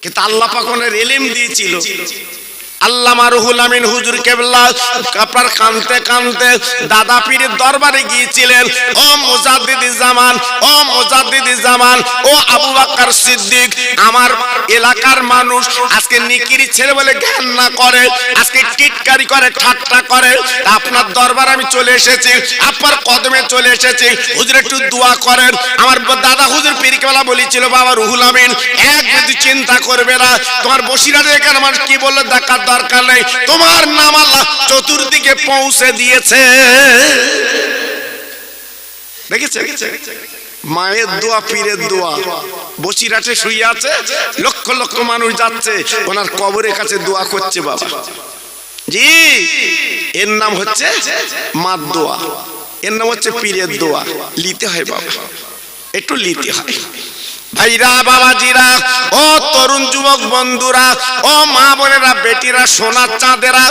কিন্তু আল্লাহ পাক ওনার ইলম দিয়েছিল। আল্লামা রুহুল আমিন হুজুর কেবলা আপনার কানতে কানতে দাদা পীরের দরবারে গিয়েছিলেন। ও মুজাদ্দিদি জামান, ও মুজাদ্দিদি জামান, ও আবু বকর সিদ্দিক, আমার এলাকার মানুষ আজকে নিকিরি ছেড়ে বলে জ্ঞান না করে, আজকে টিটকারি করে, ঠাট্টা করে। আপনার দরবারে আমি চলে এসেছি, আপনার কদমে চলে এসেছি, হুজুর একটু দোয়া করেন। আমার দাদা হুজুর পীর কেবলা বলেছিল, বাবা রুহুল আমিন এক যদি চিন্তা করবে না, তোমার বসিরাতে এখানে মানুষ কি বললো দেখার দরকার নেই, তোমার নাম আল্লাহ চতুর্দিকে পৌঁছে দিয়েছে। দেখেছে মায়ের দোয়া, পীরের দোয়া। বসিরাটে শুয়ে আছে, লক্ষ লক্ষ মানুষ যাচ্ছে ওনার কবরের কাছে দোয়া করছে। বাবা জি, এর নাম হচ্ছে মার দোয়া, এর নাম হচ্ছে পীরের দোয়া। লিতে হয় বাবা, একটু লিতে হয়। ভাইরা, বাবাজিরা, ও তরুণ যুবক বন্ধুরা, ও মা বোনেরা, বেটিরা, সোনার চাঁদেরা,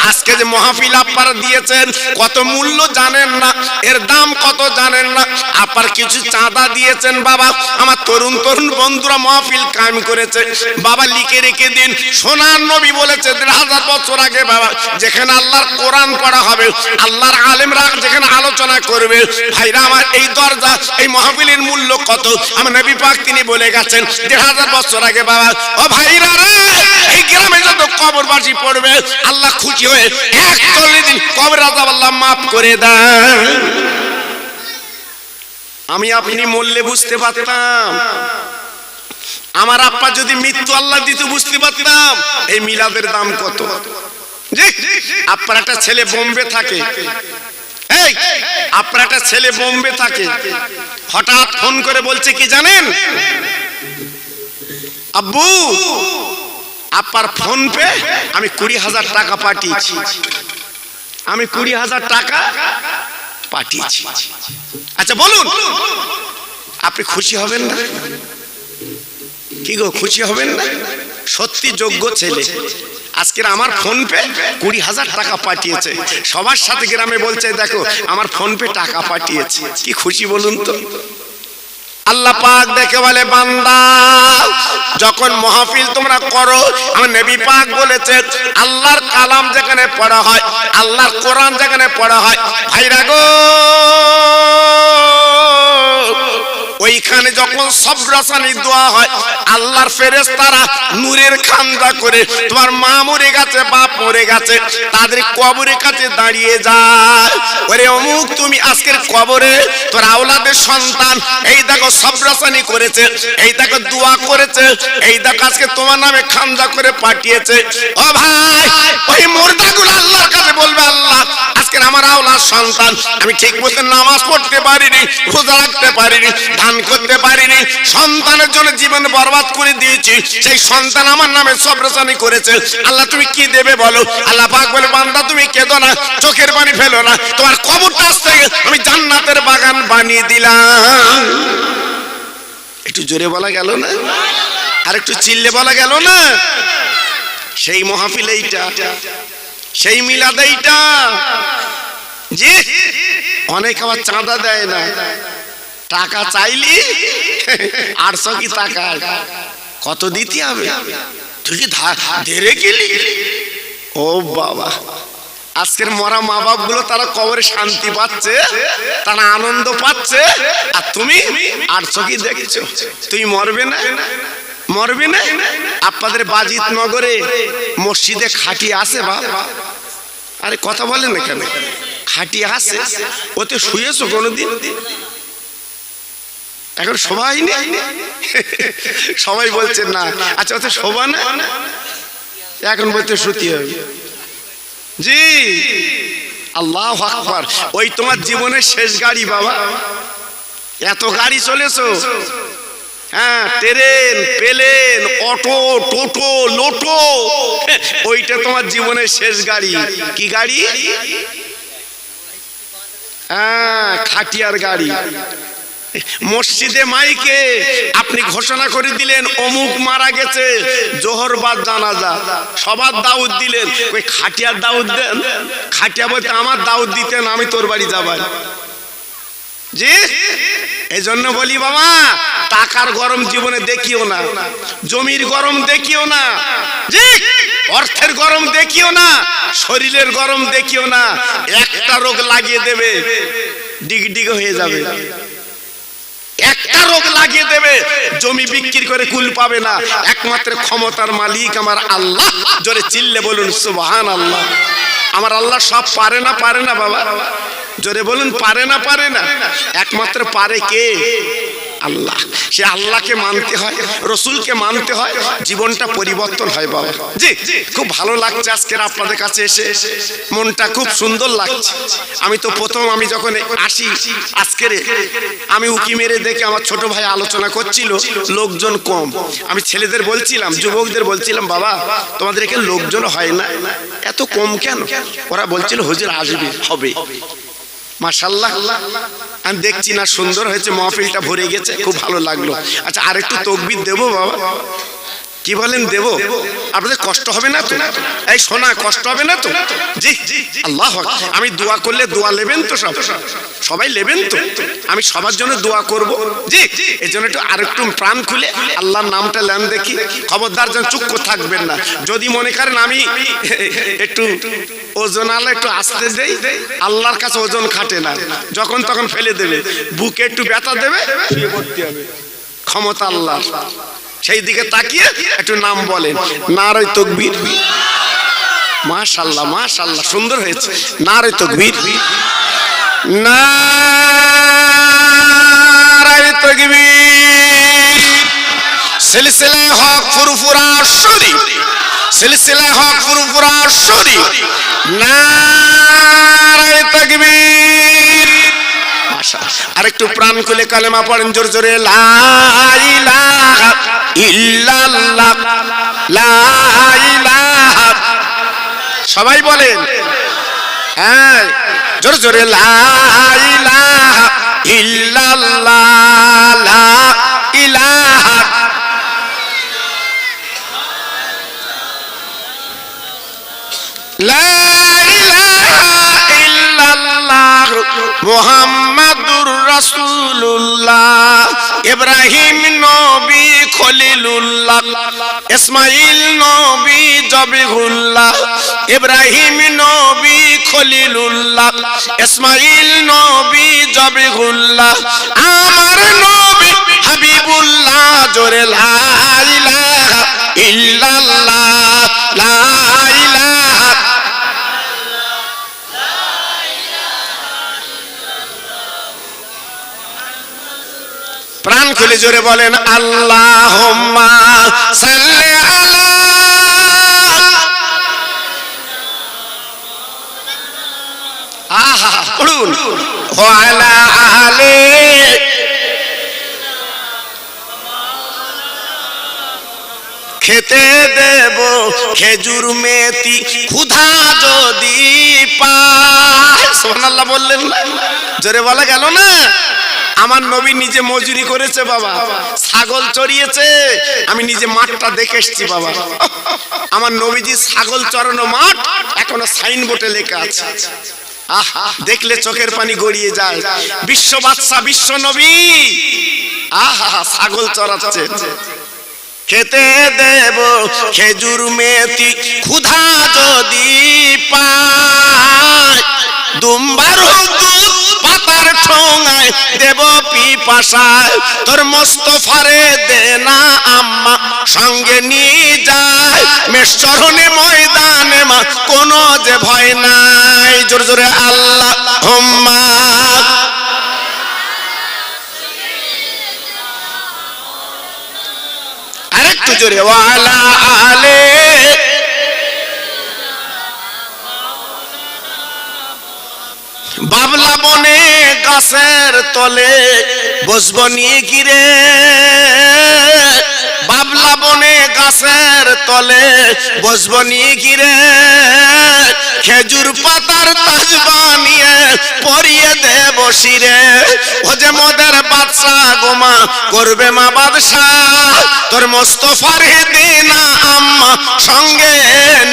আজকে যে মাহফিল আপনারা দিয়েছেন কত মূল্য জানেন না, এর দাম কত জানেন না। আপনার কিছু চাঁদা দিয়েছেন বাবা, আমার তরুণ তরুণ বন্ধুরা মাহফিল কায়েম করেছে। বাবা লিখে রেখে দিন, সোনার নবী বলেছে 1000 বছর আগে বাবা, যেখানে আল্লাহর কোরআন পড়া হবে, আল্লাহর আলেমরা যেখানে আলোচনা করবে, ভাইরা আমার এই দরজা, এই মাহফিলের মূল্য কত আমার নবী পাক তিনি বলে গেছেন 1000 বছর আগে। বাবা ও ভাইরা রে, এই গ্রামে যত কবরবাসী পড়বে আল্লাহ খুশি হয়ে 41 দিন কবর আযাব আল্লাহ মাফ করে দেন। আমি আপনি মরলে বুঝতে পারতাম, আমার আব্বা যদি মৃত্যু আল্লাহ দিত বুঝতে পারতাম এই মিলাদের দাম কত। আপনার একটা ছেলে বোম্বে থাকে, এই আপনার একটা ছেলে বোম্বে থাকে, হঠাৎ ফোন করে বলছে কি জানেন, আব্বু আপনার ফোন পে আমি 20,000 টাকা পাঠিয়েছি, আমি 20,000 টাকা পাঠিয়েছি। আচ্ছা বলুন, আপনি খুশি হবেন না? কি গো, খুশি হবেন না? সত্যি যোগ্য ছেলে, আজকের আমার ফোন পে 20,000 টাকা পাঠিয়েছে, সবার সাথে গ্রামে বলছে দেখো আমার ফোন পে টাকা পাঠিয়েছে। কি খুশি বলুন তো। আল্লাহ পাক দেখে বলে, বান্দা যখন মাহফিল তোমরা করো, আমার নবী পাক বলেছে আল্লাহর কালাম যেখানে পড়া হয়, আল্লাহর কোরআন যেখানে পড়া হয়, ভাইরা গো, ওইখানে যখন সবরাসানি দোয়া হয়, আল্লাহর ফেরেশতারা নূরের খান্দা করে, তোমার মা মরে গেছে, বাপ মরে গেছে, তাদের কবরের কাছে দাঁড়িয়ে যায়, ওরে অমুক তুমি আজকের কবরে তোর আওলাদের সন্তান এই দেখো সবরাসানি করেছে, এই দেখো দোয়া করেছে, এই দেখো আজকে তোমার নামে খান্দা করে পাঠিয়েছে। ও ভাই, ওই মুর্দাগুলো আল্লাহর কাছে বলবে, আল্লাহ আজকের আমার আওলাদ সন্তান, আমি ঠিক মতো নামাজ পড়তে পারিনি, রোজা রাখতে পারিনি, দান করতে পারিনি, সন্তানের জন্য জীবন বরবাদ করে দিয়েছি, সেই সন্তান আমার নামে সবরাসানি করেছে, আল্লাহ তুমি কি দেবে বলো। আল্লাহ পাক বলে, বান্দা তুমি কেঁদো না, চোখের পানি ফেলো না, তোমার কবরটা আজকে আমি জান্নাতের বাগান বানিয়ে দিলাম। একটু জোরে বলা গেল না? আর একটু চিল্লে বলা গেল না? সেই মাহফিল এইটা, সেই মিলাদ এইটা। জি, অনেক আবার চাঁদা দেয় না, টাকা চাইলি 800 কি টাকা কত দিতে হবে, তুই কি ধরে গেলি। ও বাবা, আজকের মরা মা বাপ গুলো তারা কবরে শান্তি পাচ্ছে, তারা আনন্দ পাচ্ছে, আর তুমি 800 কি দেখছো, তুই মরবে না, মরবে না। আপনাদের বাজিত নগরে মসজিদে খাটি আছে বাবা, আরে কথা বলেন এখানে, খাটি আছে, ওতে শুয়েছো কোনোদিন? এখন সবাই নেই, সবাই বলছে না, আচ্ছা ওতে শোভা না, এখন বলতে সত্যি হবে। জি, আল্লাহু আকবার। ওই তোমার জীবনের শেষ গাড়ি বাবা, এত গাড়ি চলেছো, হ্যাঁ, ট্রেন, প্লেন, অটো, টোটো, লোটো, ওইটা তোমার জীবনের শেষ গাড়ি। কি গাড়ি? হ্যাঁ, খাটিয়ার গাড়ি। মসজিদে মাইকে আপনি ঘোষণা করে দিলেন অমুক মারা গেছে, জোহর বাদ জানাজা, সবার দাউদ দিলেন, ওই খাটিয়ার দাউদ দেন? খাটিয়া বলতে আমার দাউদ দিতেন, আমি তোর বাড়ি যাবার। জি, এই জন্য বলি বাবা, টাকার গরম জীবনে দেখিও না, জমির গরম দেখিও না, জি অর্থের গরম দেখিও না, শরীরের গরম দেখিও না। একটা রোগ লাগিয়ে দেবে, ডিগডিগ হয়ে যাবে। একটা রোগ লাগিয়ে দেবে, জমি বিক্রি করে কুল পাবে না। একমাত্র ক্ষমতার মালিক আমার আল্লাহ। জোরে চিল্লে বলুন সুবহানাল্লাহ। আমার আল্লাহ সব পারে না? পারে না বাবা? জোরে বলুন পারে না? পারে না? একমাত্র পারে কে? আল্লাহ। সে আল্লাহকে মানতে হয়, রসুলকে মানতে হয়, জীবনটা পরিবর্তন হয় বাবা। জি খুব ভালো লাগছে আজকের আপনাদের কাছে এসে, মনটা খুব সুন্দর লাগছে। আমি তো প্রথম আমি যখন আসি আজকের, আমি উকি মেরে দেখে আমার ছোট ভাই আলোচনা করছিল, লোকজন কম। আমি ছেলেদের বলছিলাম, যুবকদের বলছিলাম, বাবা তোমাদের এখানে লোকজন হয় না, এত কম কেন? ওরা বলছিল হুজুর আসবে, হবে। মাশাআল্লাহ, আমি দেখছি না সুন্দর হয়েছে, মাহফিলটা ভরে গেছে, খুব ভালো লাগলো। আচ্ছা আরেকটু তাকবীর দেবো বাবা? কি বলেন দেবো? আপনাদের কষ্ট হবে না তো? এই শোনা, কষ্ট হবে না তো? জি আল্লাহ। আমি দোয়া করলে দোয়া নেবেন তো? সবাই নেবেন তো? আমি সবার জন্য দোয়া করব। জি এই জন্য একটু আরেকটু প্রাণ খুলে আল্লাহর নামটা নেন দেখি। খবরদার যেন চুপ থাকবেন না। যদি মনে করেন আমি একটু ওজন আলা একটু আসতে দেই, আল্লাহর কাছে ওজন খাটে না, যখন তখন ফেলে দেবে, বুকে একটু ব্যথা দেবে, ক্ষমতা আল্লাহ। সেই দিকে তাকিয়ে একটু নাম বলেন, নারে তাকবীর। মাশাআল্লাহ মাশাআল্লাহ, সুন্দর হয়েছে। নারে তাকবীর, নারে তাকবীর। সিলসিলা হক ফুরফুরা শরীফ, সিলসিলা হক ফুরফুরা শরীফ, নারে তাকবীর। আরেকটু প্রাণ খুলে কালেমা পড়েন জোরে জোরে, লা ইলাহা ইল্লাল্লাহ, লা ইলাহা। সবাই বলেন, হ্যাঁ জোরে জোরে, লা ইলাহা ইল্লাল্লাহ, লা ইলাহা। লা ইলাহা ইল্লাল্লাহ মুহাম্মাদুর রাসূলুল্লাহ। ইব্রাহিম নবী খলিলুল্লাহ, ইসমাইল নবী জবিহুল্লাহ। ইব্রাহিম নবী খলিলুল্লাহ, ইসমাইল নবী জবিহুল্লাহ। আমার নবী হাবিবুল্লাহ। জোরে লা ইলাহা ইল্লাল্লাহ, লা ইলাহা। প্রাণ খুলে জোরে বলেন, আল্লাহুম্মা সাল্লি আলা। আহা পড়ুন, ওয়া আলা আলি। খেতে দেব খেজুর মেথি, ক্ষুধা যদি পায়। সুবহানাল্লাহ বললেন না? জোরে বলা গেল না? আমার নবী নিজে মজুরি করেছে বাবা, ছাগল চড়িয়েছে। আমি নিজে মাঠটা দেখে এসেছি বাবা। আমার নবীজি ছাগল চড়ানো মাঠ এখনো সাইনবোর্ডে লেখা আছে। আহা দেখলে চোখের পানি গড়িয়ে যায়। বিশ্ব বাদশা, বিশ্ব নবী, আহা ছাগল চড়াচ্ছে। খেতে দেব খেজুর মেথি, ক্ষুধা যদি পায়। দুম্বার দুধ পাতার ঠোঙায় দেব পিপাসায়। তোর মোস্তফারে দে না আম্মা, সঙ্গে নিয়ে যায়। মেশরণে ময়দানে মা, কোনো যে ভয় নাই। জোরে জোরে আল্লাহুম্মা। আরেকটু জোরে, ওয়া আলা আলি। বাবলা বনে গাছের তলে বসবো নিয়ে গিরে। বাবলা বনে গাছের তলে বসবো নিয়ে গিরে। খেজুর পাতার তাজ বানিয়ে পরিয়ে দেব শিরে। ও যে মোদের বাদশা গোমা, করবে মা বাদশাহ। তোর মোস্তফার দিনা আম্মা, সঙ্গে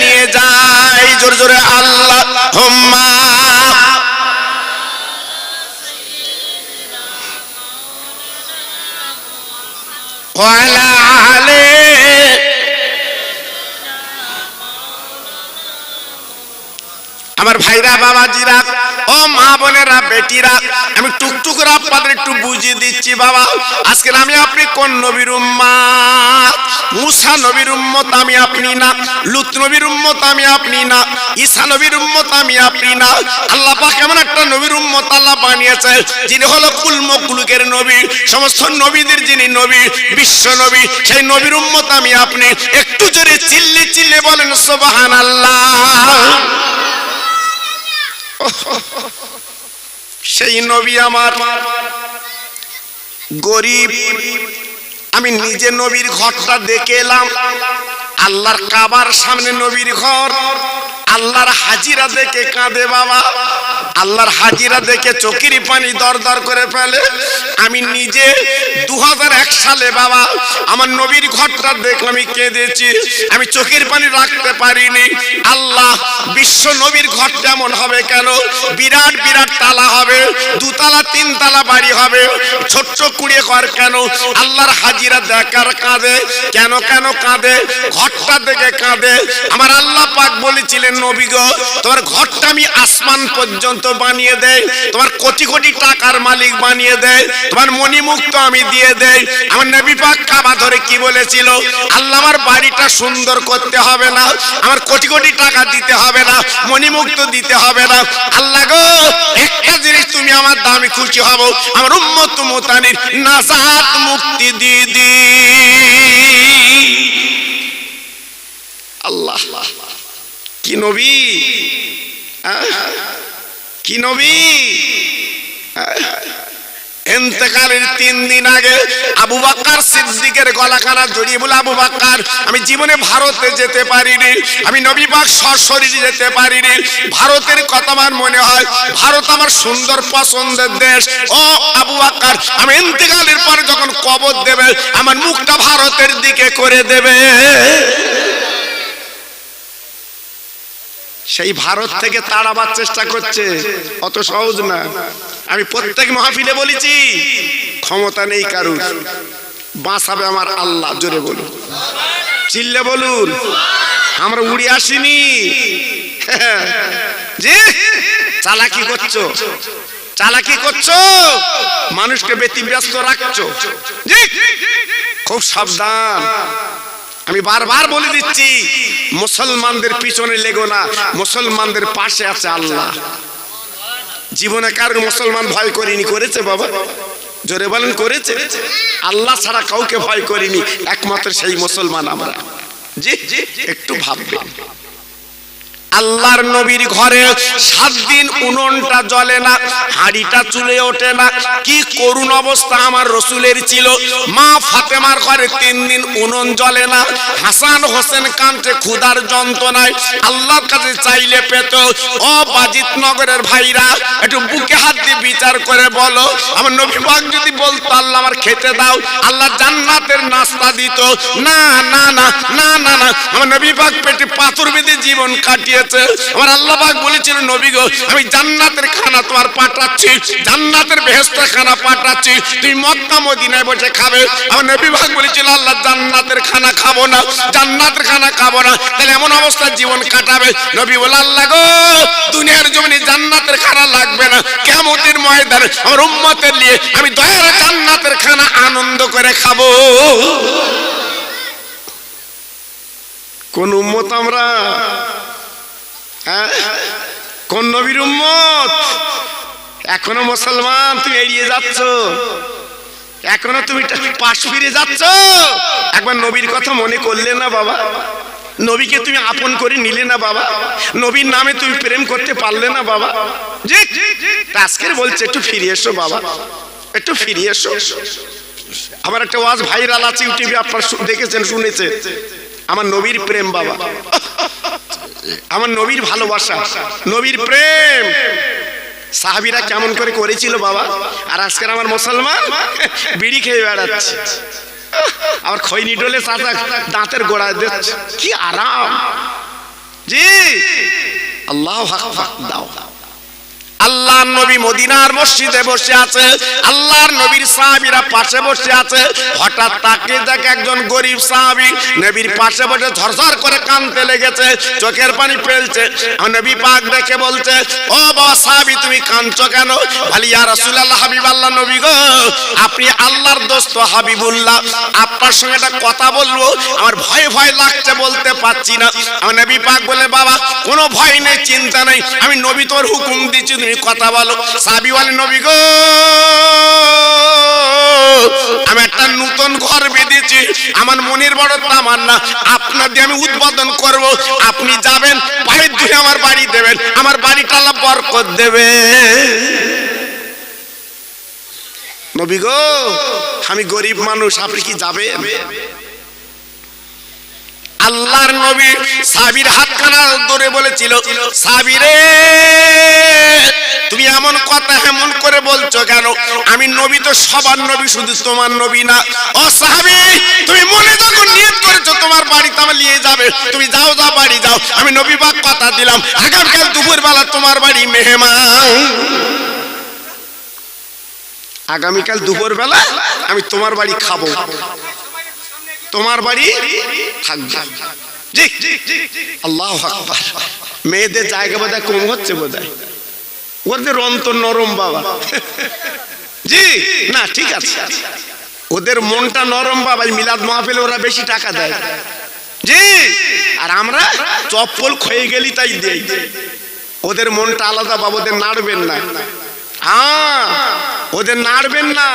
নিয়ে যাই। জোরে জোরে আল্লাহুম্মা। ওয়ালা আলে আমার ভাইরা বাবাজিরা ও মা বোনেরা বেটিরা আমি টুকটুক করে আপনাদের একটু বুঝিয়ে দিচ্ছি বাবা আজকে আমি আপনি কোন নবীর উম্মত মুসা নবীর উম্মত আমি আপনি না লূত নবীর উম্মত আমি আপনি না ঈসা নবীর উম্মত আমি আপনি না আল্লাহ পাক এমন একটা নবীর উম্মত আল্লাহ বানিয়েছে যিনি হলো কুল মখলুকের নবী সমস্ত নবীদের যিনি নবী বিশ্ব নবী সেই নবীর উম্মত আমি আপনি একটু জোরে চিল্লে চিল্লে বলেন সুবহানাল্লাহ সেই নবী আমার গরিব আমি নিজে নবীর ঘরটা দেখে এলাম আল্লাহর কাবার সামনে নবীর ঘর আল্লাহর হাজিরা দেখে কাঁদে বাবা আল্লাহর হাজিরা দেখে চোখের পানি দরদর করে ফেলে আমি নিজে 2001 সালে বাবা আমার নবীর ঘরটা দেখে আমি কেঁদেছি আমি চোখের পানি রাখতে পারিনি আল্লাহ বিশ্ব নবীর ঘর কেমন হবে কেন বিরাট বিরাট তালা হবে দুতলা তিনতলা বাড়ি হবে ছোট্ট কুড়িয়ে ঘর কেন আল্লাহর হাজিরা দেখার কাঁদে কেন কেন কাঁদে ঘরটা দেখে কাঁদে আমার আল্লাহ পাক বলেছিলেন নবী গো তোমার ঘরটা আমি আসমান পর্যন্ত বানিয়ে দেই তোমার কোটি কোটি টাকার মালিক বানিয়ে দেয় তোমার মণিমুক্ত আমি দিয়ে দেই আমার নবী পাক কাবা ধরে কি বলেছিল আল্লাহ আমার বাড়িটা সুন্দর করতে হবে না আমার কোটি কোটি টাকা দিতে হবে না মণিমুক্ত দিতে হবে না আল্লাহ গো একটা জিনিস তুমি আমার দামি খুশি হব আমার উম্মত মুতানির নাজাত মুক্তি দিয়ে দি আল্লাহ কি নবী কি নবী ইন্তেকালের 3 দিন আগে আবু বকর সিদ্দিকের গলাখানা জড়িয়ে বলে আবু বকর আমি জীবনে ভারতে যেতে পারিনি আমি নবী পাক সশরীরে যেতে পারিনি ভারতের কথা আমার মনে হয় ভারত আমার সুন্দর পছন্দের দেশ ও আবু বকর আমি ইন্তেকালের পরে যখন কবর দেবে আমার মুখটা ভারতের দিকে করে দেবে সেই ভারত থেকে তাড়াবার চেষ্টা করছে অত সহজ না আমি প্রত্যেক মাহফিলে বলেছি ক্ষমতা নেই কারুর বাঁচাবে আমার আল্লাহ জোরে বলুন চিল্লে বলুন আমরা উড়ে আসিনি জি চালাকি করছো চালাকি করছো মানুষকে ব্যতিব্যস্ত রাখছো জি খুব সাবধান আমি বারবার বলে দিচ্ছি মুসলমানদের পিছনে লেগো না মুসলমানদের পাশে আছে আল্লাহ জীবনে কার মুসলমান ভয় করিনি করেছে বাবা জোরে বলেন করেছে আল্লাহ ছাড়া কাউকে ভয় করিনি একমাত্র সেই মুসলমান আমরা জি একটু ভাববেন আল্লাহর নবীর ঘরে 7 দিন উনুনটা জ্বলে না হাড়িটা চুলে ওঠে না কি করুণ অবস্থা আমার রাসূলের ছিল মা ফাতেমার ঘরে 3 দিন উনুন জ্বলে না হাসান হোসেন কাঁদে ক্ষুধার যন্ত্রণায় আল্লাহর কাছে চাইলে পেত ও বাজিত নগরের ভাইরা একটু বুকে হাত দিয়ে বিচার করে বলো আমার নবী পাক যদি বলতো আল্লাহ আমার খেতে দাও আল্লাহ জান্নাতের নাস্তা দিত না না না না না না আমার নবী পাক পেটে পাথর বেঁধে জীবন কাটিয়ে আমার আল্লাহ পাক বলেছিল নবী গো আমি জান্নাতের খানা তোমার পাঠাচ্ছি জান্নাতের বেহেশতের খানা পাঠাচ্ছি তুমি মক্কা মদিনায় বসে খাবে আমার নবী পাক বলেছিল আল্লাহ জান্নাতের খানা খাবো না জান্নাতের খানা খাবো না তাহলে এমন অবস্থায় জীবন কাটাবে নবী বলে আল্লাহ গো দুনিয়ার জমিনে জান্নাতের খানা লাগবে না কিয়ামতের ময়দানে আমার উম্মতের নিয়ে আমি দয়ার জান্নাতের খানা আনন্দ করে খাবো কোন উম্মত আমরা কোন নবীর উম্মত এখনো মুসলমান তুমি এড়িয়ে যাচ্ছ এখনো তুমি পাশ ফিরে যাচ্ছ একবার নবীর কথা মনে করলে না বাবা নবীকে তুমি আপন করে নিলে না বাবা নবীর নামে তুমি প্রেম করতে পারলে না বাবা জি আজকের বলছে একটু ফিরে এসো বাবা একটু ফিরে এসো আমার একটা ওয়াজ ভাইরাল আছে ইউটিউবে আপনারা দেখেছেন শুনেছেন আমার নবীর প্রেম বাবা আমার নবীর ভালোবাসা নবীর প্রেম সাহাবীরা কেমন করে করেছিল বাবা আর আজকের আমার মুসলমান বিড়ি খেয়ে বেড়াচ্ছে আবার খৈনি ডলে চাচা দাঁতের গোড়ায় দিচ্ছে কি আরাম জি আল্লাহু আকবার দাও আল্লাহর নবী মদিনার মসজিদে বসে আছে, আল্লাহর নবীর সাহাবীরা পাশে বসে আছে। হঠাৎ তাকিয়ে দেখে একজন গরিব সাহাবী নবীর পাশে বসে ঝরঝর করে কাঁদতে লেগেছে, চোখের পানি ফেলছে। নবী পাক দেখে বলছে, ও বাবা সাহাবী তুমি কাঁদছো কেন? বলি ইয়া রাসূলুল্লাহ, হাবিবাল্লাহ নবী গো, আপনি আল্লাহর দোস্ত হাবিবুল্লাহ, আপনার সঙ্গে একটা কথা বলবো, আমার ভয় ভয় লাগছে, বলতে পারছি না। আমার নবী পাক বলে, বাবা কোনো ভয় নেই, চিন্তা নেই, আমি নবী তোর হুকুম দিচ্ছি, তুমি কথা বলো। সাহাবী বলে, নবী গো, আমি একটা নতুন ঘর বেঁধেছি, আমার মনের বড় তামান্না, আপনার দিয়ে আমি উদ্বোধন করব, আপনি যাবেন, পায়ে ধুয়ে আমার বাড়ি দেবেন, আমার বাড়িটা আল্লাহ বরকত দেবে। নবী গো, আমি গরিব মানুষ, আপনি কি যাবেন? আল্লাহর নবী সাহাবীর হাতখানা ধরে বলেছিল, সাহাবী রে, তুমি এমন কথা এমন করে বলছো কেন? আমি নবী তো সবার নবী, শুধু তোমার নবী না। ও সাহাবী, তুমি মনে যখন নিয়ত করেছো তোমার বাড়িতে আমার নিয়ে যাবে, তুমি যাও, যাও বাড়ি যাও। আমি নবী পাক কথা দিলাম, আগামীকাল দুপুরবেলা তোমার বাড়ি মেহমান, আগামীকাল দুপুরবেলা আমি তোমার বাড়ি খাবো, তোমার বাড়ি থাকবে। জি, আল্লাহু আকবার। মেয়েদের জায়গা বোধহয় কম হচ্ছে, বোধহয় ওদের অন্তর নরম বাবা। জি না, ঠিক আছে, ওদের মনটা নরম বাবা। মিলাদ মাহফিলে ওরা বেশি টাকা দেয়। জি, আর আমরা চপ্পল ক্ষয়ে গেলি তাই দেই। ওদের মনটা আলাদা বাবা, ওদের নাড়বেন না। হ্যাঁ, ওদের নাড়বেন না।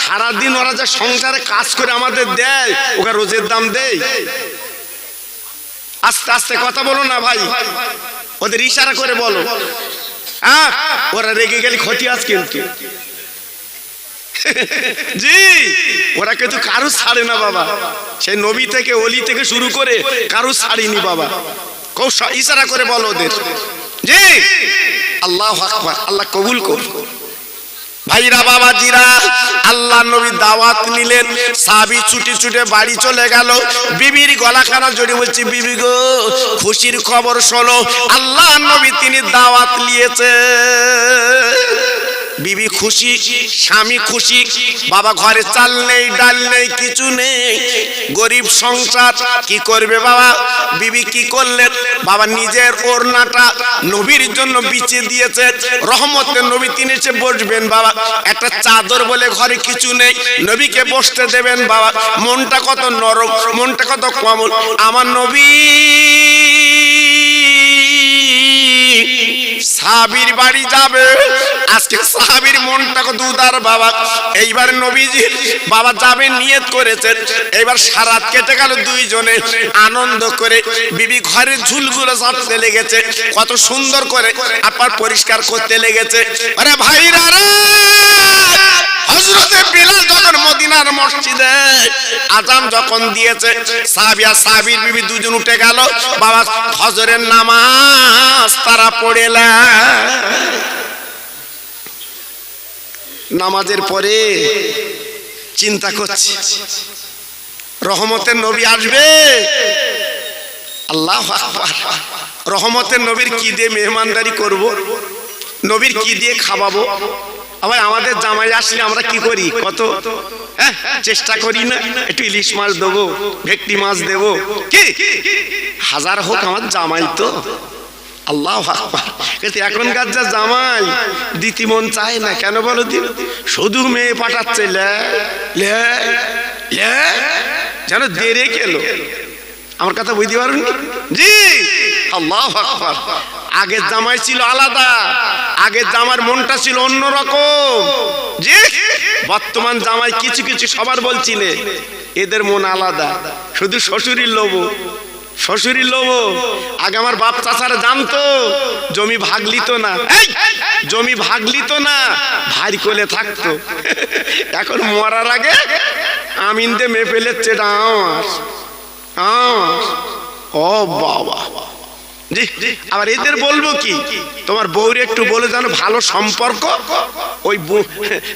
সারাদিন ওরা যে সংসারে কাজ করে আমাদের দেয়, ওকে রোজের দাম দেয়। আস্তে আস্তে কথা বলো না ভাই, ওদের ইশারা করে বলো। হ্যাঁ, ওরা রেগে গেলে ক্ষতি আছে কিন্তু। জি, ওরা কিন্তু কারু ছাড়ে না বাবা, সেই নবী থেকে ওলি থেকে শুরু করে কারু ছাড়িনি বাবা। ইশারা করে বলো ওদের। জি, আল্লাহু আকবার, আল্লাহ কবুল করুন। ভাইরা বাবাজিরা, আল্লাহ নবী দাওয়াত নিলেন, সাহাবী ছুটে ছুটে বাড়ি চলে গেল। বিবির গলাখানা জড়িয়ে বলছি, বিবি গো, খুশির খবর শোনো, আল্লাহ নবী তিনি দাওয়াত নিয়েছে। বিবি খুশি, স্বামী খুশি। বাবা ঘরে চাল নেই, ডাল নেই, কিছু নেই, গরিব সংসার, কি করবে বাবা? বিবি কি করলেন? বাবা নিজের ওড়নাটা নবীর জন্য বিছিয়ে দিয়েছে। রহমতের নবী তিনি এসে বসবেন বাবা। একটা চাদর বলে ঘরে কিছু নেই, নবীকে বসতে দেবেন বাবা। মনটা কত নরম, মনটা কত কোমল। আমার নবী সাহাবীর বাড়ি যাবে। আজকে সাহাবীর মনটা কত উদার বাবা। এইবার নবীজি বাবা যাবেন নিয়ত করেছেন। এইবার সারাত কেটে গেল দুইজনে আনন্দ করে। বিবি ঘরের ঝুলগুলো ছাড়তে লেগেছে, কত সুন্দর করে আপনার পরিষ্কার করতে লেগেছে। আরে ভাইরা রে, হযরতে বিলাল যখন মদিনার মসজিদে আযান যখন দিয়েছে, সাহাবী আর সাহাবীর বিবি দুজন উঠে গেল বাবা, ফজরের নামাজ তারা পড়েলেন। নামাজের পরে চিন্তা করছে, রহমতের নবী আসবে। আল্লাহু আকবার। রহমতের নবীর কি দিয়ে মেহমানদারি করব, নবীর কি দিয়ে খাওয়াবো? আবার আমাদের জামাই আসলে আমরা কি করি? কত চেষ্টা করি না, একটু ইলিশ মাছ দেবো, ভেটকি মাছ দেবো, কি হাজার হোক আমার জামাই তো। আল্লাহু আকবার। কিন্তু এখনকার যা জামাই দিতি মন চায় না, কেন বলো দিন? শুধু মেয়ে পাঠাচ্ছে, যেন দেরে গেল। আমার কথা বুঝতে পারুন? জি, আল্লাহু আকবার। আগের জামাই ছিল আলাদা, আগের জামার মনটা ছিল অন্যরকম। জি, বর্তমান জামাই কিছু কিছু, সবার বলছি না, এদের মন আলাদা, শুধু শ্বশুরের লোভ, শ্বশুরের লোভ। আগে আমার বাপ চাচারা জানতো জমি ভাগ লিত না, জমি ভাগ লিত না, ভাই কোলে থাকতো। এখন মরার আগে আমিন দে মেয়ে ফেলেছে, এটা আমার। ও বাবা। জি, আবার এদের বলবো কি, তোমার বউরে একটু বলে জানো ভালো সম্পর্ক ওই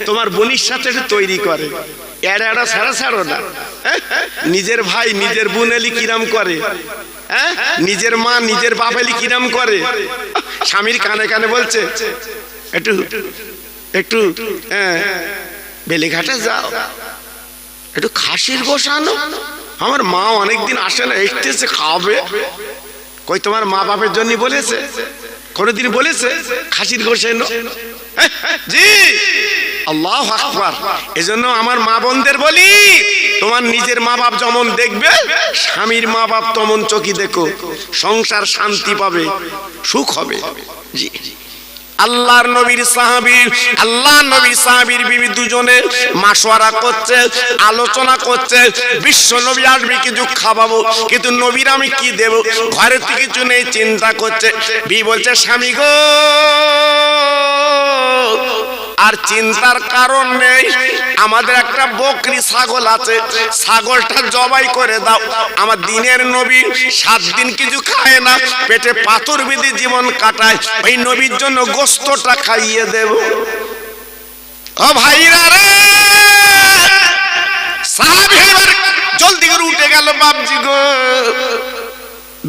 তোমার বোনের সাথে তৈরি করে। এড়া ছাড়া ছাড়ো না। নিজের ভাই নিজের বোন এলি কিরাম করে, নিজের মা নিজের বাপ এলি কিরাম করে। স্বামীর কানে কানে বলছে, একটু একটু বেলেঘাটে যাও, একটু খাসির গোশ আনো। আমার মা অনেকদিন আসে না, এসতেছে খাবে। কই তোমার মা বাপের জন্য বলেছে? কোনদিন বলেছে খাসির গোশ এনো? জি, আল্লাহু আকবার। এজন্য আমার মা বোনদের বলি, তোমার নিজের মা বাপ যেমন দেখবে, স্বামীর মা বাপ তেমন চোখে দেখো, সংসার শান্তি পাবে, সুখ হবে। জি, আল্লাহর নবীর সাহাবীর বিবি দুজনে মাশওয়ারা করছে, আলোচনা করছে। বিশ্ব নবী আসবে, কিছু খাওয়াবো, কিন্তু নবীর আমি কি দেব, ঘরে তো কিছু নেই, চিন্তা করছে। বিবি বলছে, স্বামী গো, আর চিন্তার কারণ নেই, আমাদের একটা বকরি ছাগল আছে, ছাগলটা জবাই করে দাও। আমার দিনের নবী 7 দিন কিছু খায় না, পেটে পাথর বিধি জীবন কাটায়, ওই নবীর জন্য গোশতটা খাইয়ে দেব। ও ভাইরা রে, সাহাবী এবার জলদি করে উঠে গেল। বাপজি গো,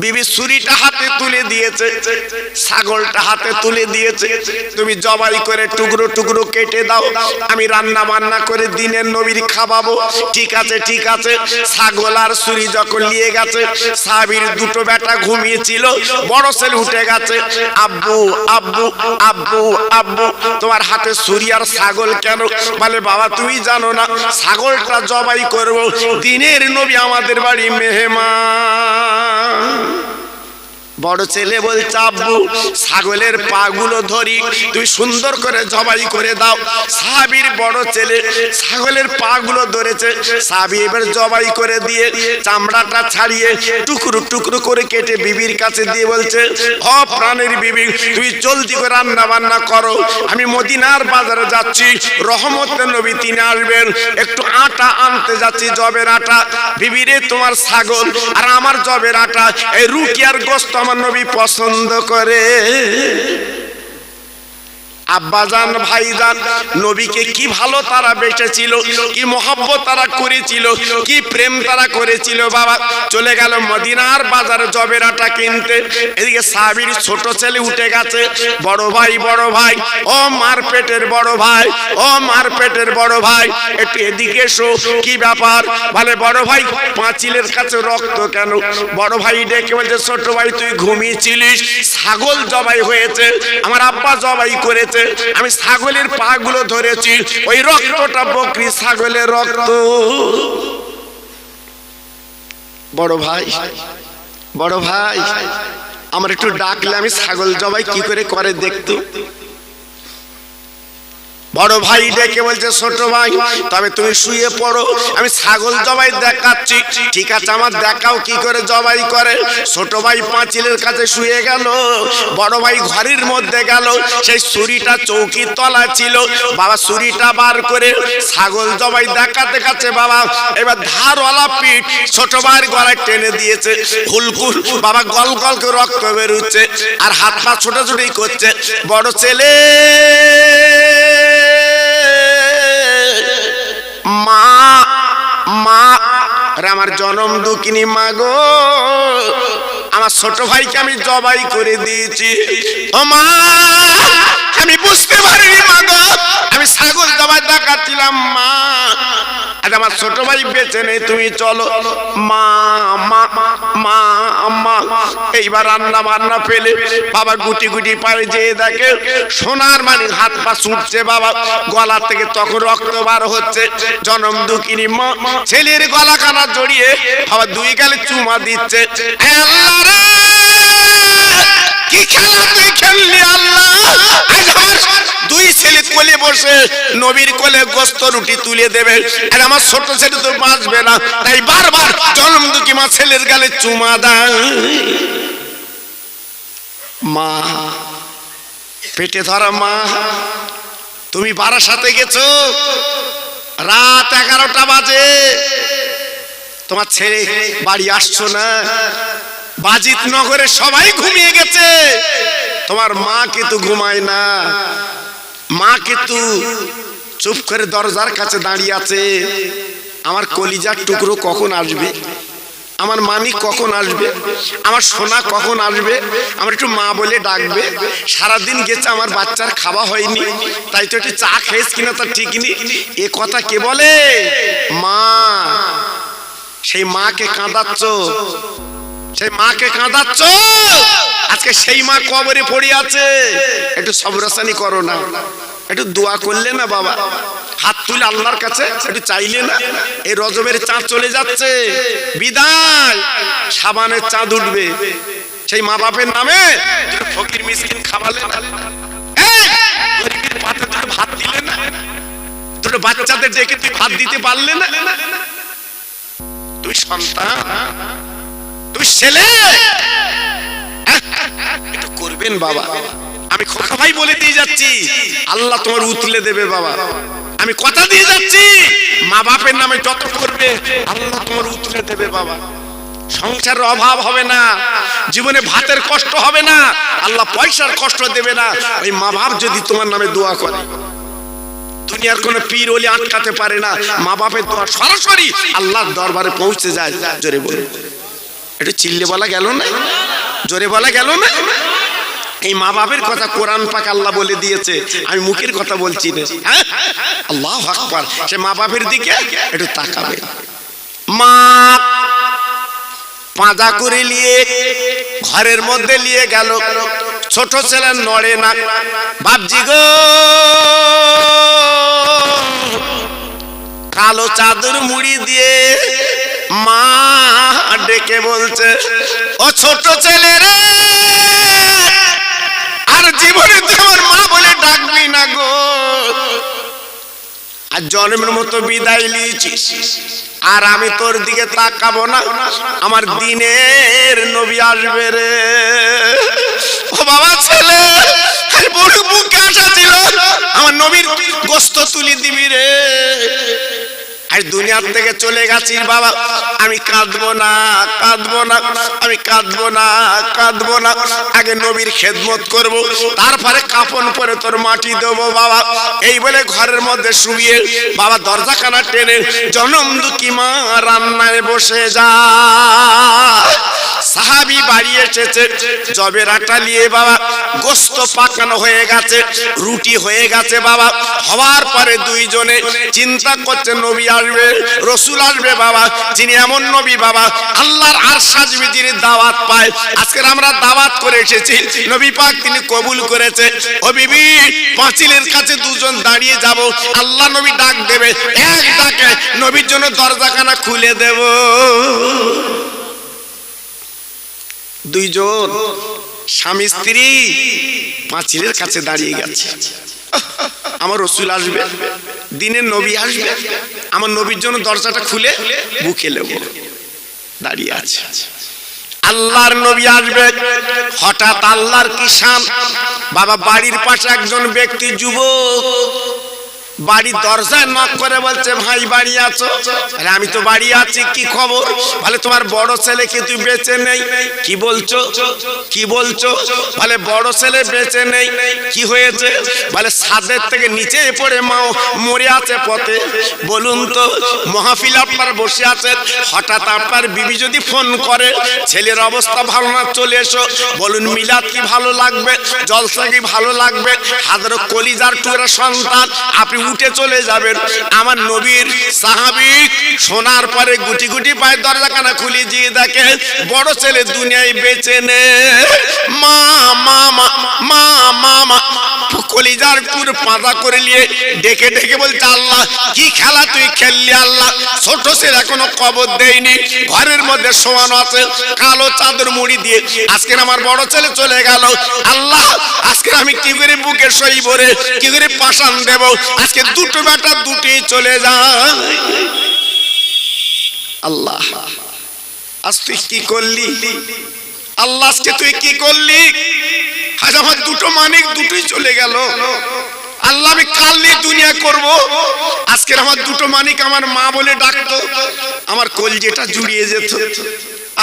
বিবি ছুরিটা হাতে তুলে দিয়েছে, ছাগলটা হাতে তুলে দিয়েছে, তুমি জবাই করে টুকরো টুকরো কেটে দাও, আমি রান্না বান্না করে দিনের নবীর খাওয়াবো। ঠিক আছে ঠিক আছে। ছাগল আর ছুরি যখন নিয়ে গেছে, সাহাবীর দুটো বেটা ঘুমিয়েছিল, বড় ছেলে উঠে গেছে। আব্বু আব্বু আব্বু আব্বু, তোমার হাতে ছুরি আর ছাগল কেন? বলে, বাবা তুমি জানো না, ছাগলটা জবাই করবো, দিনের নবী আমাদের বাড়ি মেহমান। বড় ছেলে বলছে, আব্বু ছাগলের পাগুলো ধরি, তুই সুন্দর করে জবাই করে দাও। সাহাবীর বড় ছেলে ছাগলের পাগুলো ধরেছে, সাহাবী এবার জবাই করে দিয়ে চামড়াটা ছাড়িয়ে টুকরো টুকরো করে কেটে বিবির কাছে দিয়ে বলছে, ও প্রাণের বিবি, তুই জলদি করে রান্না বান্না করো, আমি মদিনার বাজারে যাচ্ছি, রহমতের নবী তিনি আসবেন, একটু আটা আনতে যাচ্ছি, জবের আটা। বিবিরে, তোমার ছাগল আর আমার জবের আটা, এই রুটি আর গোশত আমার নবী পছন্দ করে। আব্বাজান ভাইজান নবীকে কি ভালো তারা বেঁচেছিল, কি মহব্বত তারা করেছিল, কি প্রেম তারা করেছিল। বাবা চলে গেল মদিনার বাজারে জবের আটা কিনতে। এদিকে সাহাবীর ছোট ছেলে উঠে গেছে, বড় ভাই ও মার পেটের বড় ভাই, ও মার পেটের বড় ভাই, একটু এদিকে এসো, কি ব্যাপার? বলে, বড় ভাই পাঁচিলের কাছে রক্ত কেন? বড় ভাই ডেকে বলছে, ছোট ভাই তুই ঘুমিয়েছিলিস, ছাগল জবাই হয়েছে, আমার আব্বা জবাই করেছে, আমি ছাগলের পা গুলো ধরেছি, ওই রক্তটা বকরি ছাগলের রক্ত। বড় ভাই আমার একটু ডাকলে আমি ছাগল জবাই কি করে দেখতো। বড় ভাই ডেকে বলছে, ছোট ভাই তবে তুমি শুয়ে পড়ো, আমি ছাগল জবাই দেখাচ্ছি। ঠিক আছে, আমার দেখাও কি করে জবাই করে। ছোট ভাই পাঁচিলের কাছে শুয়ে গেল, বড় ভাই ঘরের মধ্যে গেল, সেই ছুরিটা চৌকির তলা ছিল। বাবা ছুরিটা বার করে ছাগল জবাই দেখাতে কাছে, বাবা এবার ধারওয়ালা পিঠ ছোট ভাইয়ের গলায় টেনে দিয়েছে, হুলকুল বাবা গল গল করে রক্ত বেরোচ্ছে, আর হাত পা ছোটাছুটি করছে। বড় ছেলে, মা মা আমার জনম দুঃখিনী মা গো, আমার ছোট ভাইকে আমি জবাই করে দিয়েছি। ও মা, আমি বুঝতে পারিনি মা গো, আমি ছাগল জবাই দেখাচ্ছিলাম মা, আজ আমার ছোট ভাই বেঁচে নেই, তুমি চলো। মা মা মা মা, এইবার রান্না বান্না ফেলে বাবা গুটি গুটি পায়ে যেয়ে দেখে সোনার মানিক হাত পা ছুটছে, বাবা গলা থেকে তখন রক্ত বার হচ্ছে। জনম দুঃখিনী মা ছেলের গলা কানা জড়িয়ে বাবা দুই গালে চুমা দিচ্ছে। আল্লাহ রে, কি খেলা তুই খেললি আল্লাহ, দুই ছেলে কোলে বসে নবীর কোলে গোশত রুটি তুলে দেবে, আর আমার ছোট ছেলে তো বাঁচবে না, তাই বারবার জনম দুঃখী মা ছেলের গালে চুমা দেয়। মা, পেটে ধরা মা, তুমি বারাসাতে গেছো, রাত 11টা বাজে, তোমার ছেলে বাড়ি আসছো না, বাজিত নগরে সবাই ঘুমিয়ে গেছে, তোমার মা কিন্তু ঘুমায় না, মা কিন্তু চুপ করে দরজার কাছে দাঁড়িয়ে আছে, আমার কলিজার টুকরো কখন আসবে, আমার মানিক কখন আসবে, আমার সোনা কখন আসবে, আমার একটু মা বলে ডাকবে। সারাদিন গেছে আমার বাচ্চার খাওয়া হয়নি, তাই তো একটু চা খেয়েছ কিনা তার ঠিক নেই। এ কথা কে বলে? মা। সেই মাকে কাঁদাচ্ছ, সেই মাকে কাঁদাচ্ছ। আজকে সেই মা কবরে পড়ে আছে। একটু সবরাসানি করো না, একটু দোয়া করলে না বাবা, হাত তুলে আল্লাহর কাছে একটু চাইলে না। এই রজবের চাঁদ চলে যাচ্ছে, বিদায়। সাবানের চাঁদ উঠবে, সেই মা বাপের নামে ফকির মিসকিন খাওয়ালে না, গরিবের পাতে দুটো ভাত দিলে না, দুটো বাচ্চাদের ডেকে তুই ভাত দিতে পারলে না। তুই সন্তান, তুই ছেলে, এটা করবেন বাবা। আমি খোকা ভাই বলে দিয়ে যাচ্ছি, আল্লাহ তোমার উতলে দেবে বাবা। আমি কথা দিয়ে যাচ্ছি, মা বাপের নামে যত করবে আল্লাহ তোমার উতলে দেবে বাবা। সংসারের অভাব হবে না, জীবনে ভাতের কষ্ট হবে না, আল্লাহ পয়সার কষ্ট দেবে না। ওই মা বাপ যদি তোমার নামে দোয়া করে, দুনিয়ার কোন পীর ওলি আটকাতে পারে না। মা বাপের দোয়া সরাসরি আল্লাহর দরবারে পৌঁছে যায়। জোরে বলে, একটু চিল্লে বলা গেল না, জোরে বলা গেল না। এই মা বাপের কথা কোরআন পাক আল্লাহ বলে দিয়েছে, আমি মুখের কথা বলছি না। আল্লাহু আকবার। সে মা বাপের দিকে একটু তাকাবে। মা পাঁজা করে নিয়ে ঘরের মধ্যে নিয়ে গেল, ছোট ছেলে নড়ে না। বাপজি গো, কালো চাদর মুড়ি দিয়ে মা ডেকে বলছে, ও ছোট ছেলে রে, আর জীবনে তুই আমার মা বলে ডাকবি না গো। আর জন্মের মতো বিদায় নিয়েছিস, আর আমি তোর দিকে তাকাবো না। আমার দিনের নবী আসবে রে। ও বাবা, ছেলে বড় বুকে আশা ছিল আমার নবীর গোস্ত তুলি দিবি রে। আর দুনিয়ার থেকে চলে গেছিস বাবা, আমি কাঁদবো না, কাঁদবো না, আমি কাঁদবো না, কাঁদবো না। আগে নবীর খেদমত করব, তারপরে কাফন পরে তোর মাটি দেবো বাবা। এই বলে ঘরের মধ্যে শুয়ে বাবা দরজাখানা টেনে জনম দুঃখী মা রান্নায় বসে যা। সাহাবী বাড়ি এসেছে, জবের আটা নিয়ে বাবা, গোস্ত পাকানো হয়ে গেছে, রুটি হয়ে গেছে বাবা। হওয়ার পরে দুইজনে চিন্তা করছে নবী আসবে, রসুল আসবে বাবা, যিনি এমন নবী বাবা আল্লাহর আরশ আসবে, যিনি দাওয়াত পায়। আজকে আমরা দাওয়াত করে এসেছি, নবী পাক তিনি কবুল করেছে। ও বিবি, পাঁচিলের কাছে দুজন দাঁড়িয়ে যাব, আল্লাহ নবী ডাক দেবে, এক ডাকে নবীর জন্য দরজাখানা খুলে দেব। দুইজন স্বামী স্ত্রী পাঁচিলের কাছে দাঁড়িয়ে গেছে। আমার রসুল আসবে, দিনের নবী আসবে, আমার নবীর জন্য দরজাটা খুলে বুকে নেব। দাঁড়িয়ে আছে, আল্লাহর নবী আসবে। হঠাৎ আল্লাহর কি শান বাবা, বাড়ির পাশে একজন ব্যক্তি যুবক বাড়ির দরজায় নক করে বলছে, ভাই বাড়ি আছো? আমি তো বাড়ি আছি, কি খবর? বলে তোমার বড় ছেলে কিন্তু বেঁচে নেই। কি বলছো, কি বলছো? বলে বড় ছেলে বেঁচে নেই। কি হয়েছে? বলে ছাদের থেকে নিচে পড়ে মরে আছে পথে। বলুন তো, মাহফিল আপনার বসে আছে, হঠাৎ আপনার বিবি যদি ফোন করে ছেলের অবস্থা ভালো না, চলে এসো। বলুন মিলাদ কি ভালো লাগবে, জলসা কি ভালো লাগবে, হাজারো কলিজার টুকরা সন্তান, আপনি উঠে চলে যাবেন। আমার নবীর সাহাবী শোনার পরে গুটি গুটি পায়ে দরজাখানা খুলে দিয়ে দেখে বড় ছেলে দুনিয়ায় বেঁচে নেই। মা মা মা মা মা কলিজার পুরো পাতা করে নিয়ে ডেকে ডেকে বলছে, আল্লাহ কি খেলা তুই খেললি আল্লাহ? ছোট ছেলে এখনো কবর দেয়নি, ঘরের মধ্যে শোয়ানো আছে কালো চাদর মুড়ি দিয়ে। আজকে আমার বড় ছেলে চলে গেল, আল্লাহ আজকে আমি কি করে বুকে সই ভরে কি করে পাশান দেব? আজকে দুটো বেটা দুটি চলে যায়। আল্লাহ আজ তুই কি করলি? আল্লাহ আজকে তুই কি করলি? আজ আমার দুটো মানিক দুটোই চলে গেল। আল্লাহ আমি কাল নিয়ে দুনিয়া করব, আজকে আমার দুটো মানিক আমার মা বলে ডাকতো, আমার কলজেটা জুড়িয়ে যেত।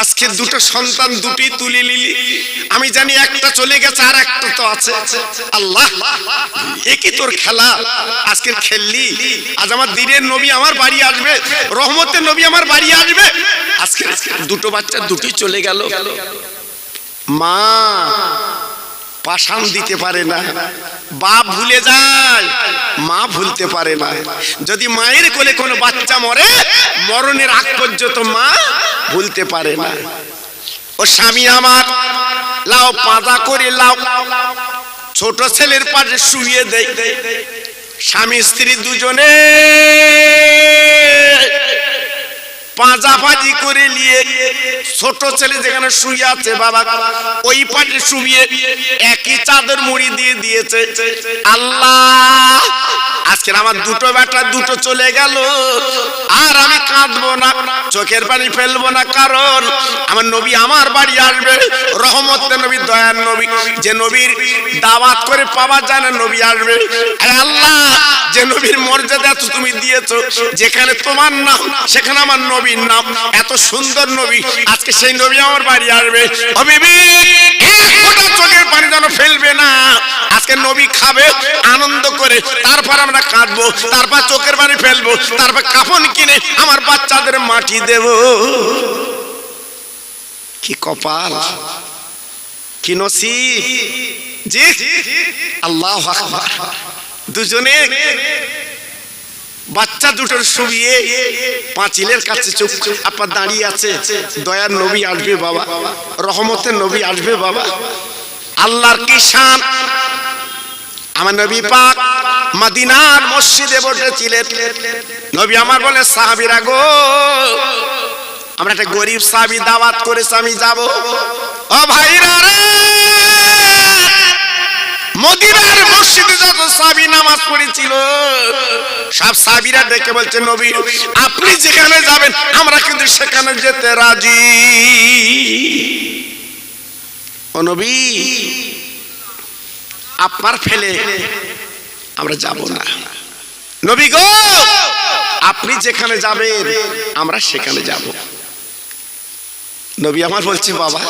আজকে দুটো সন্তান দুটি তুলে নিলি, আমি জানি একটা চলে গেছে আর একটা তো আছে। আল্লাহ, একই তোর খেলা, আজকে খেললি। আজ আমার দিনের নবী আমার বাড়ি আসবে, রহমতের নবী আমার বাড়ি আসবে, আজকে দুটো বাচ্চা দুটি চলে গেল। মা পাশান দিতে পারে না, বাপ ভুলে যায়, মা ভুলতে পারে না। যদি মায়ের কোলে কোনো বাচ্চা মরে, মরণের আগ পর্যন্ত মা ভুলতে পারে না। ও স্বামী আমার, লাও পাঁজা করে লাও, ছোট ছেলের পাশে শুয়ে দেয়। স্বামী স্ত্রী দুজনে পাঁজাপাজি করে নিয়ে ছোট ছেলে যেখানে শুয়ে আছে বাবা ওই পাশে শুয়ে একই চাদর মুড়ি দিয়ে দিয়েছে। আল্লাহ, আজকে আমার দুটো বেটা দুটো চলে গেল, আর আমি কাঁদবো না, চোখের পানি ফেলবো না, কারণ আমার নবী আমার বাড়ি আসবে, রহমতের নবী, দয়ার নবী, যে নবীর দাওয়াত করে পাওয়া যায় না নবী আসবে। আল্লাহ, যে নবীর মর্যাদা তুমি দিয়েছো, যেখানে তোমার নাম সেখানে আমার নবীর নাম, এত সুন্দর নবী, আজকে সেই নবী আমার বাড়ি আসবে। ও বিবি, এক ফোঁটা চোখের পানি যেন ফেলবে না। আজকে নবী খাবে আনন্দ করে, তারপর আমরা কাঁদবো, তারপর চোখের পানি ফেলবো, তারপর কাফন কিনে আমার বাচ্চাদের মাটি দেব। কি কপাল, কি নসিব। জি, আল্লাহু আকবার। দুজনে বাচ্চা দুটোর শুয়ে পাঁচিলের কাছে চোখ আপনার দাঁড়িয়ে আছে। দয়ার নবী আসবে বাবা, রহমতের নবী আসবে বাবা। আল্লাহর কি শান। আমার নবী পাক মদিনার মসজিদে বসেছিলেন। নবী আমার বলে, সাহাবীরা গো, আমরা একটা গরিব সাহাবী দাওয়াত করেছি, আমি যাব। ও ভাইরা রে, মদিনার মসজিদে যত সাহাবী নামাজ পড়েছিল সব সাহাবীরা ডেকে বলছে, নবী আপনি যেখানে যাবেন আমরা কিন্তু সেখানে যেতে রাজি। ও নবী, আপনার ফেলে আমরা যাব না। নবী গো, আপনি যেখানে যাবেন আমরা সেখানে যাব। নবী আমার বলছে, বাবা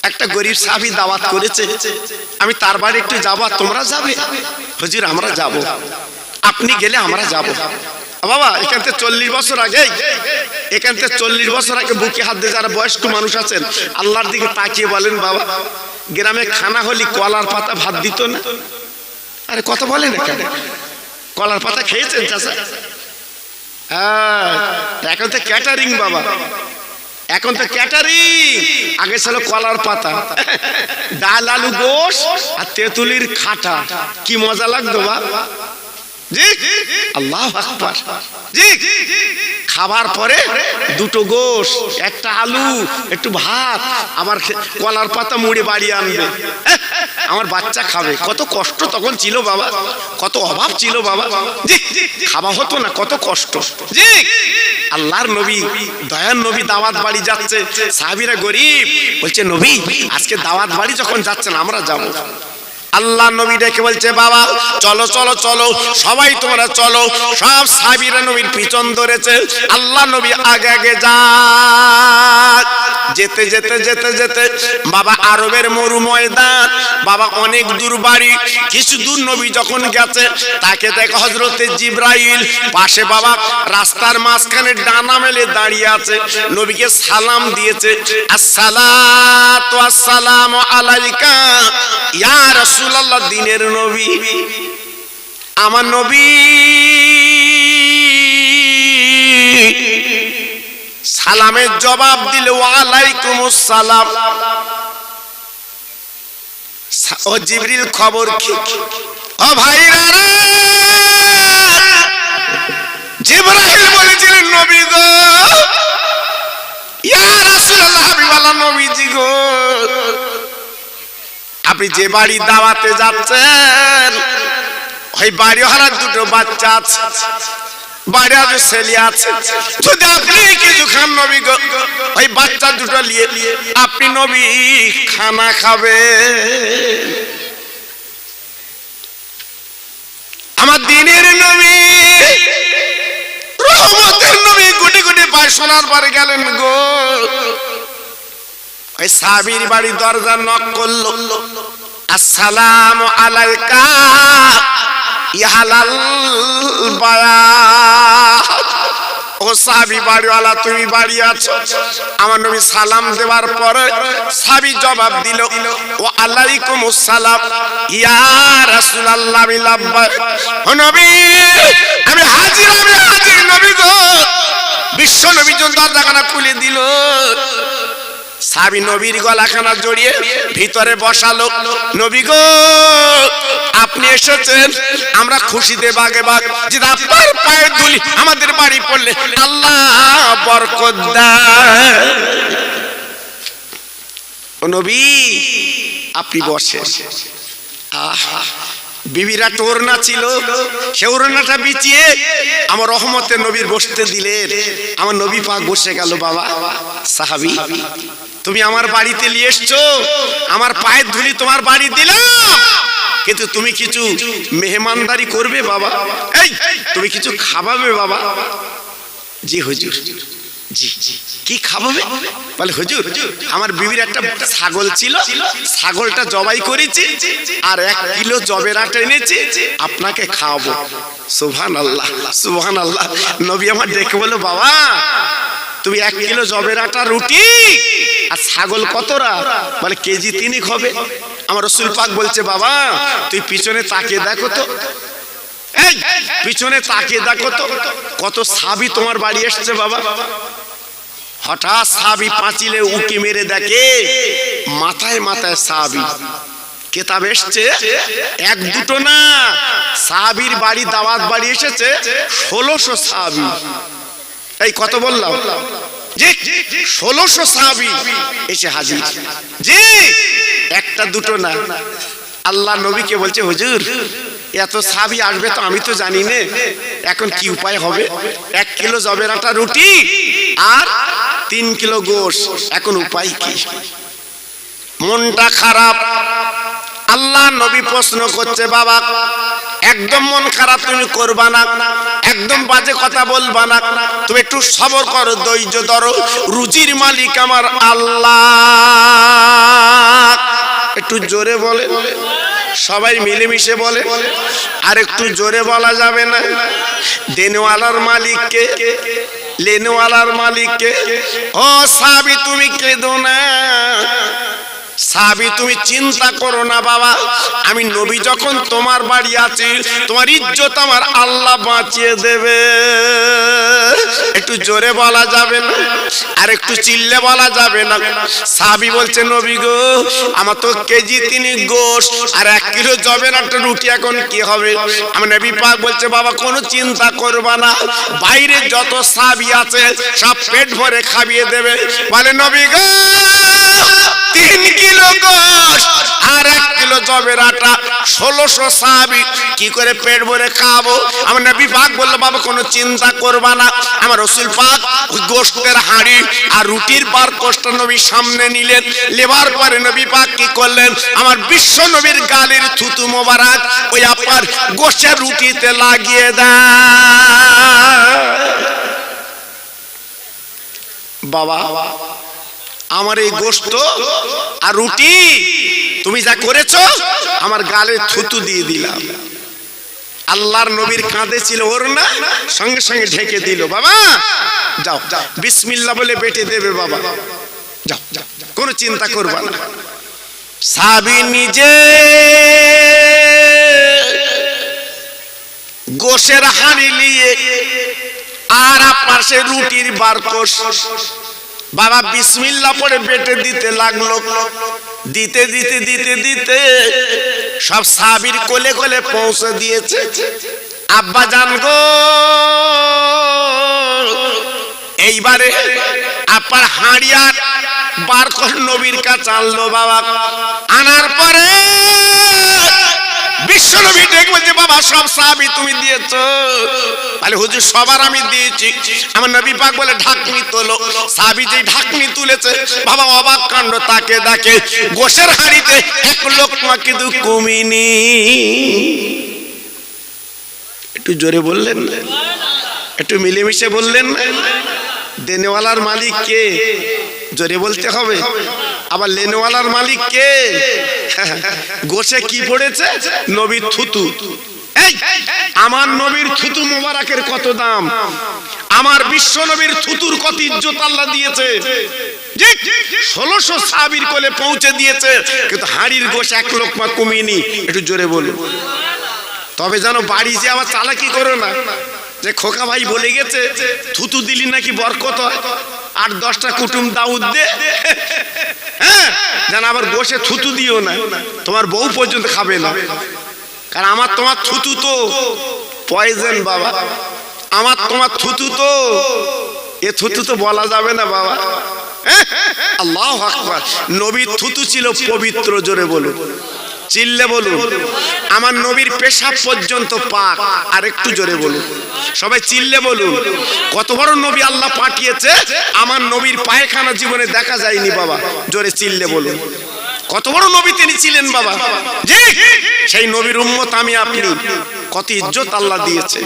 একটা গরিব সাহাবী দাওয়াত করেছে, আমি তার বাড়ি একটু যাবো, তোমরা যাবে? হুজুর আমরা যাব। আপনি গেলে আমরা যাব। বাবা, এখান থেকে 40 বছর আগে, এখান থেকে 40 বছর আগে বুকে হাত দিয়ে যারা বয়স্ক মানুষ আছেন, আল্লাহর দিকে তাকিয়ে বলেন, বাবা গ্রামে খানা হলি কলার পাতা ভাত দিত না? আরে কথা বলেন না কেন? কলার পাতা খেয়েছেন চাচা? হ্যাঁ, এখন তো ক্যাটারিং বাবা, এখন তো ক্যাটারিং। আগে ছিল কলার পাতা, ডাল আলু গোশ আর তেঁতুলির খাটা, কি মজা লাগতো বাবা। জি, আল্লাহু আকবার। জি, খাবার পরে দুটো গোশ, একটা আলু, একটু ভাত, আমার কলার পাতা মুড়ে বাড়ি আনবে, আমার বাচ্চা খাবে। কত কষ্ট তখন ছিল বাবা, কত অভাব ছিল বাবা। জি, খাওয়া হতো না, কত কষ্ট। জি, আল্লাহর নবী, দয়ার নবী দাওয়াত বাড়ি যাচ্ছে, সাহাবীরা গরিব, বলছে নবী আজকে দাওয়াত বাড়ি যখন যাচ্ছেন আমরা যাব। আল্লাহ নবী ডেকে বলছে, বাবা চলো চলো চলো, সবাই তোমরা চলো। সব সাহাবীরা নবীর পিছন ধরেছে। আল্লাহ নবী আগে আগে যায়। যেতে যেতে যেতে যেতে বাবা আরবের মরু ময়দান, বাবা অনেক দূর বাড়ি। কিছু দূর নবী যখন গেছে, তাকে দেখে হযরতে জিবরাইল পাশে বাবা রাস্তার মাঝখানে ডানা মেলে দাঁড়িয়ে আছে। নবীকে সালাম দিয়েছে, আসসালাতু আসসালামু আলাইকা ইয়া রাসূলুল্লাহ, দিনের নবী, আমার নবী। সালামের জবাব দিলে ওয়ালাইকুমুস সালাম। ও জিবরিল খবর কি? ও ভাইরা রে, জিবরাইল বলেছিলেন, নবী গো, ইয়া রাসূলুল্লাহ, হাবিবাল্লাহ নবীজি গো, আপনি যে বাড়ি দাওয়াতে যাচ্ছেন ওই বাড়ি হারার দুটো বাচ্চা আছে, বাড়ি আজ ছেলে আছে। যদি আপনি কিছু খান নবী গো, ওই বাচ্চা দুটো নিয়ে আপনি নবী খানা খাবে। আমার দিনের নবী, রহমতের নবী গুটি গুটি পায় শোনার পরে গেলেন গো, ওই সাহাবীর বাড়ি দরজা নক করলো, আসসালামু আলাইকা ইহালাল বায়াত। ও সাহাবী বাড়িওয়ালা, তুমি বাড়ি আছো? আমার নবী সালাম দেওয়ার পরে সাহাবী জবাব দিল, ওয়া আলাইকুমুস সালাম ইয়া রাসূলুল্লাহ। লাব্বাইক। ও নবী, আমি হাজির, আমি হাজির নবী গো। বিশ্ব নবী দরজাখানা খুলে দিল। সাহাবী নবীর গলাখানা জড়িয়ে ভিতরে বসালো। নবী গো, আপনি এসেছেন, আমরা খুশিতে বাগে বাগ, যে আপনার পায়ের ধুলি আমাদের বাড়ি পড়লে আল্লাহ বরকত দেয়। ও নবী, আপনি বসেন। আহা, বিবিরা ওড়না ছিল, সে ওড়নাটা বিছিয়ে আমার রহমতের নবীর বসতে দিলেন। আমার নবী পাক বসে গেল। বাবা সাহাবী, তুমি আমার বাড়িতে নিয়ে এসছো, আমার পায়ের ধুলি তোমার বাড়ি দিলাম, কিন্তু তুমি কিছু মেহমানদারি করবে বাবা? এই, তুমি কিছু খাওয়াবে বাবা? জি হুজুর। জি, কি খাওয়াবে? বলে হুজুর, আমার বিবির একটা ছাগল ছিল, ছাগলটা জবাই করেছি আর 1 কিলো জবের আটা এনেছি, আপনাকে খাওয়াবো। সুবহানাল্লাহ, সুবহানাল্লাহ। নবী আমার দেখে বলল, বাবা তুমি 1 কিলো জবের আটা, রুটি আর ছাগল কতটা? বলে কেজি 3 হবে। আমার রাসূল পাক বলছে, বাবা তুই পিছনে তাকিয়ে দেখো তো, এই পিছনে তাকিয়ে দেখো তো, কত সাহাবী তোমার বাড়ি এসেছে বাবা। হঠাৎ সাহাবী পাঁচিলে উকি মেরে দেখে মাথায় মাথায় সাহাবী। কেতাব এসছে 1-2 না, সাহাবীর বাড়ি দাওয়াত বাড়ি এসেছে 1600 সাহাবী। এই কত বললাম? জি, 1600 সাহাবী এসে হাজির। জি, 1-2 না। আল্লাহ নবীকে বলছে, হুজুর এত সাহাবী আসবে তো আমি তো জানি না, এখন কি উপায় হবে? 1 কিলো জবের আটা, রুটি আর 3 কিলো গোশত, এখন উপায় কি? মনটা খারাপ। আল্লাহ নবী প্রশ্ন করছে, বাবা একদম মন খারাপ তুমি করবা না, একদম বাজে কথা বলবা না, তুমি একটু সবর করো, ধৈর্য ধরো, রুজির মালিক আমার আল্লাহ। একটু জোরে বলে, সবাই মিলেমিশে বলে, আর একটু জোরে বলা যাবে না? দেনওয়ালার মালিককে, লেনওয়ালার মালিককে। ও সাহাবী তুমি কেঁদো না, সাহাবী তুমি চিন্তা করো না বাবা, আমি নবী যখন তোমার বাড়ি আছি, তোমার ইজ্জত আমার আল্লাহ বাঁচিয়ে দেবে। একটু জোরে বলা যাবে না, আর একটু চিল্লে বলা যাবে না? সাহাবী বলছে, নবী গো আমার তো কেজি 3 গোশত আর 1 কিলো জবের একটা রুটি, এখন কি হবে? আমার নবী পাক বলছে, বাবা কোনো চিন্তা করবা না, বাইরে যত সাহাবী আছে সব পেট ভরে খাইয়ে দেবে। বলে নবী গো 3 কিলো গোশত আর 1 কিলো জবের আটা, 1600 সাহাবী কি করে পেট ভরে খাবো? আমার নবী পাক বলল, বাবা কোনো চিন্তা করবা না। আমার রাসূল পাক ওই গোশতের হাঁড়ি আর রুটির বার কষ্ট নবী সামনে নিলেন। লেবার পরে নবী পাক কি করলেন? আমার বিশ্ব নবীর গালের থুতু মোবারক ওই আপনার গোশতের রুটিতে লাগিয়ে দেয়। বাবা আমার এই গোশত আর রুটি তুমি যা করেছো, আমার গালে থুতু দিয়ে দিলাম। আল্লাহর নবীর কাঁধে ছিল ওড়না, সঙ্গে সঙ্গে ঢেকে দিল। বাবা যাও, বিসমিল্লাহ বলে বেটে দেবে বাবা, যাও, কোনো চিন্তা করবা না। সাহাবী নিজে গোশের হাঁড়ি নিয়ে আর পাশে রুটির বারকোশ, বাবা বিসমিল্লাহ পড়ে বেটে দিতে লাগলো। দিতে দিতে দিতে দিতে সব সাহাবীর কোলে কোলে পৌঁছে দিয়েছে। আব্বা জান গো, এইবারে আপনার হাঁড়িয়ার বারকোশ নবীর কাছে আনলো। বাবা আনার পরে বিশ্ব নবী ডেকে বলছে, বাবা সব সাহাবী তুমি দিয়েছো? বলে হুজুর সবার আমি দিয়েছি। আমার নবী পাক বলে, ঢাকনি তোলো। সাহাবী যেই ঢাকনি তুলেছে, বাবা অবাক কাণ্ড, তাকে দেখে গোশের হাঁড়িতে 1 লোকমা কিন্তু কমিনি। একটু জোরে বললেন না, একটু মিলেমিশে বললেন না? দেনেওয়ালার মালিক কে? জোরে বলতে হবে। আবার লেনওয়ালার মালিক কে? গোশে কি পড়েছে? নবীর থুতু। এই আমার নবীর থুতু মোবারকের কত দাম, আমার বিশ্ব নবীর থুতুর কত ইজ্জত আল্লাহ দিয়েছে। 1600 সাহাবীর কোলে পৌঁছে দিয়েছে, কিন্তু হাড়ির গোশ এক লোকমা কমিনি। একটু জোরে বলুন। তবে জানো বাড়ি যে আবার চালাকি করো না, যে খোকা ভাই বলে গেছে থুতু দিলি নাকি বরকত হয়, 8-10টা কুটুম দাউদ দে, হ্যাঁ জান আবার গোশে থুতু দিও না, তোমার বউ পর্যন্ত খাবে না। কারণ আমার তোমার থুতু তো পয়জন বাবা, আমার তোমার থুতু তো, এ থুতু তো বলা যাবে না বাবা। আল্লাহু আকবার। নবীর থুতু ছিল পবিত্র। জোরে বলুন, চিল্লে বলুন। আমার নবীর পেশাব পর্যন্ত পাক। আর একটু জোরে বলুন, সবাই চিল্লে বলুন। কত বড় নবী আল্লাহ পাঠিয়েছে, আমার নবীর পায়খানা জীবনে দেখা যায়নি বাবা। জোরে চিল্লে বলুন। কত বড় নবী তিনি ছিলেন বাবা। জি, সেই নবীর উম্মত আমি আপনি। কত ইজ্জত আল্লাহ দিয়েছে।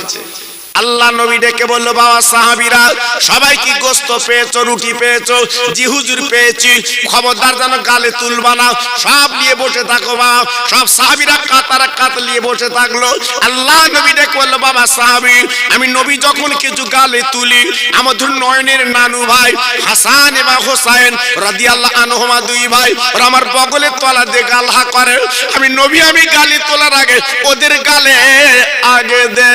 আল্লাহ নবী ডেকে বলল, বাবা সাহাবীরা সবাই কি গোশত পেয়েছো, রুটি পেয়েছো? জি হুজুর পেয়েছি। খবরদার যেন গালে তুলবা না, সব নিয়ে বসে থাকো। বাবা সব সাহাবীরা কাতারে কাত নিয়ে বসে থাকলো। আল্লাহ নবী ডেকে বলল, বাবা সাহাবী আমি নবী যখন কিছু গালে তুলি, আমাদের নয়নের নানু ভাই হাসান এবং হোসাইন রাদিয়াল্লাহু আনহুমা দুই ভাই আর আমার বগলের তলা দিয়ে গালহা করে, আমি নবী আমি গালি তোলার আগে ওদের গালে আগে দে।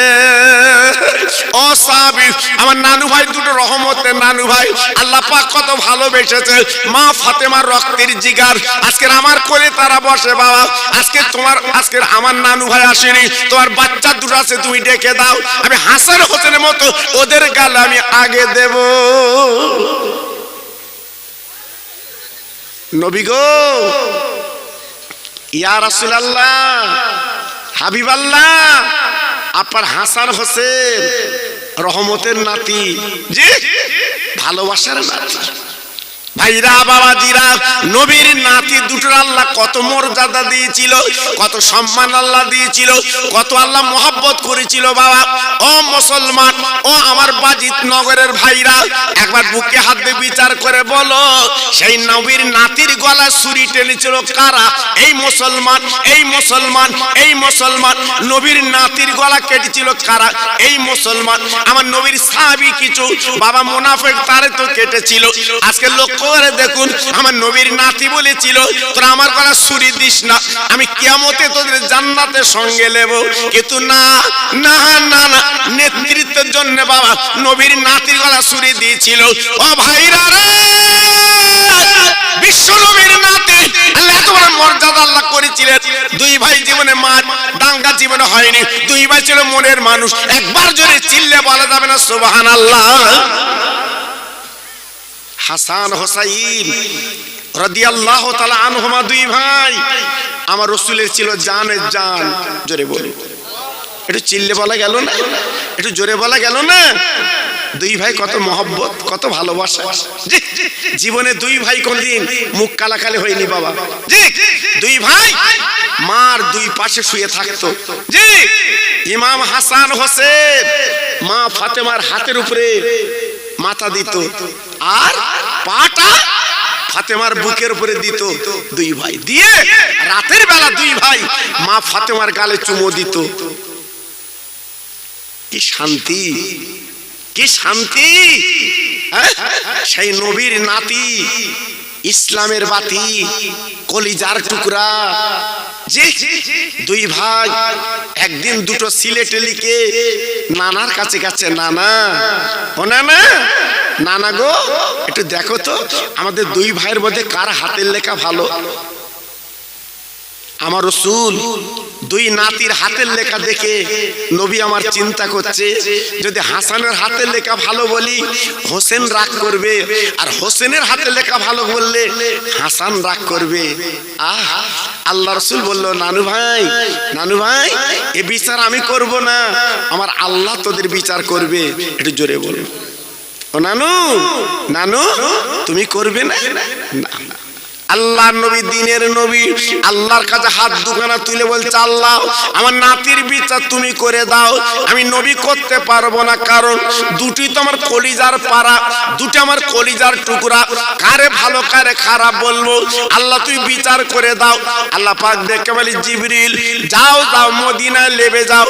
ও সাহাবী আমার নানু ভাই দুটো রহমতের নানু ভাই, আল্লাহ পাক কত ভালোবেসেছে। মা ফাতেমার রক্তের জিগার, আজকে আমার কোলে তারা বসে বাবা। আজকে আমার নানু ভাই আসেনি, তোমার বাচ্চা দুটো আছে, তুমি ডেকে দাও, আমি হাসান হোসেনের মতো ওদের গালে আমি আগে দেব। নবী গো, ইয়া রাসূলুল্লাহ, হাবিবাল্লাহ, আপনার হাসান হোসেন রহমতের নাতি, জি ভালোবাসার নাতি। ভাইরা বাবাজিরা, নবীর নাতি দুটোর আল্লাহ কত মর্যাদা দিয়েছিল, কত সম্মান আল্লাহ দিয়েছিল, কত আল্লাহ মহব্বত করেছিল বাবা। ও মুসলমান, ও আমার বাজিত নগরের ভাইরা, একবার বুকে হাত দিয়ে বিচার করে বলো, সেই নবীর নাতির গলা ছুরি টেনেছিল কারা? এই মুসলমান, এই মুসলমান, এই মুসলমান। নবীর নাতির গলা কেটেছিল কারা? এই মুসলমান। আমার নবীর সাহাবী কিছু বাবা মুনাফিক তারে তো কেটেছিল। আজকে লোক করে দেখুন, আমার নবীর নাতি বলেছিল তোরা আমার গলা ছুরি দিস না, আমি কিয়ামতে তোদের জান্নাতের সঙ্গে নেব। কিন্তু না না না না, নেতৃত্বের জন্য বাবা নবীর নাতির গলা ছুরি দিয়েছিল। ও ভাইরা রে, বিশ্ব নবীর নাতি আল্লাহ এত বড় মর্যাদা আল্লাহ করেছিলেন। দুই ভাই জীবনে মার দাঙ্গা জীবনে হয়নি, দুই ভাই ছিল মনের মানুষ। একবার জোরে চিল্লে বলা যাবে না সুবহানাল্লাহ? হাসান হোসাইন রাদিয়াল্লাহু তাআলা আনহুমা দুই ভাই আমার রাসূলের ছিল জানের জান। জোরে বলুন, একটু চিল্লে বলা গেল না, একটু জোরে বলা গেল না? দুই ভাই কত মহব্বত, কত ভালোবাসা। জীবনে দুই ভাই কোনদিন মুখ কালাকালি হয়নি বাবা। জি, দুই ভাই মার দুই পাশে শুয়ে থাকতো। জি, ইমাম হাসান হোসেন মা ফাতেমার হাতের উপরে মাথা দিত, আর পাটা ফাতেমার বুকের উপরে দিত। দুই ভাই দিয়ে রাতের বেলা দুই ভাই মা ফাতেমার গালে চুমো দিত। কি শান্তি, কি শান্তি! সেই নবীর নাতি, ইসলামের বাতি, কলিজার টুকরা। যে দুই ভাই একদিন দুটো সিলেটে লিখে নানার কাছে গেছে, নানা ও নানা, নানা গো একটু দেখো তো আমাদের দুই ভাইয়ের মধ্যে কার হাতের লেখা ভালো। আমার রাসূল দুই নাতির হাতের লেখা দেখে নবী আমার চিন্তা করছে, যদি হাসানের হাতের লেখা ভালো বলি হোসেন রাগ করবে, আর হোসেনের হাতের লেখা ভালো বললে হাসান রাগ করবে। আল্লাহ রাসূল বলল, নানু ভাই, নানু ভাই, এ বিচার আমি করব না, আমার আল্লাহ তোদের বিচার করবে। একটু জোরে বলো, ও নানু, নানু তুমি করবে না? আল্লাহর নবী, দিনের নবী, আল্লাহর কাছে হাত দুখানা তুলে বলছে, আল্লাহ আমার নাতির বিচার তুমি করে দাও। আমি নবী করতে পারবো না, কারণ দুটি তো আমার কলিজার পাড়া, দুটি আমার কলিজার টুকরা, কারে ভালো কারে খারাপ বলবো, আল্লাহ তুই বিচার করে দাও। আল্লাহ পাক দেখে বলি, জিবরিল যাও যাও মদিনায় লেবে যাও,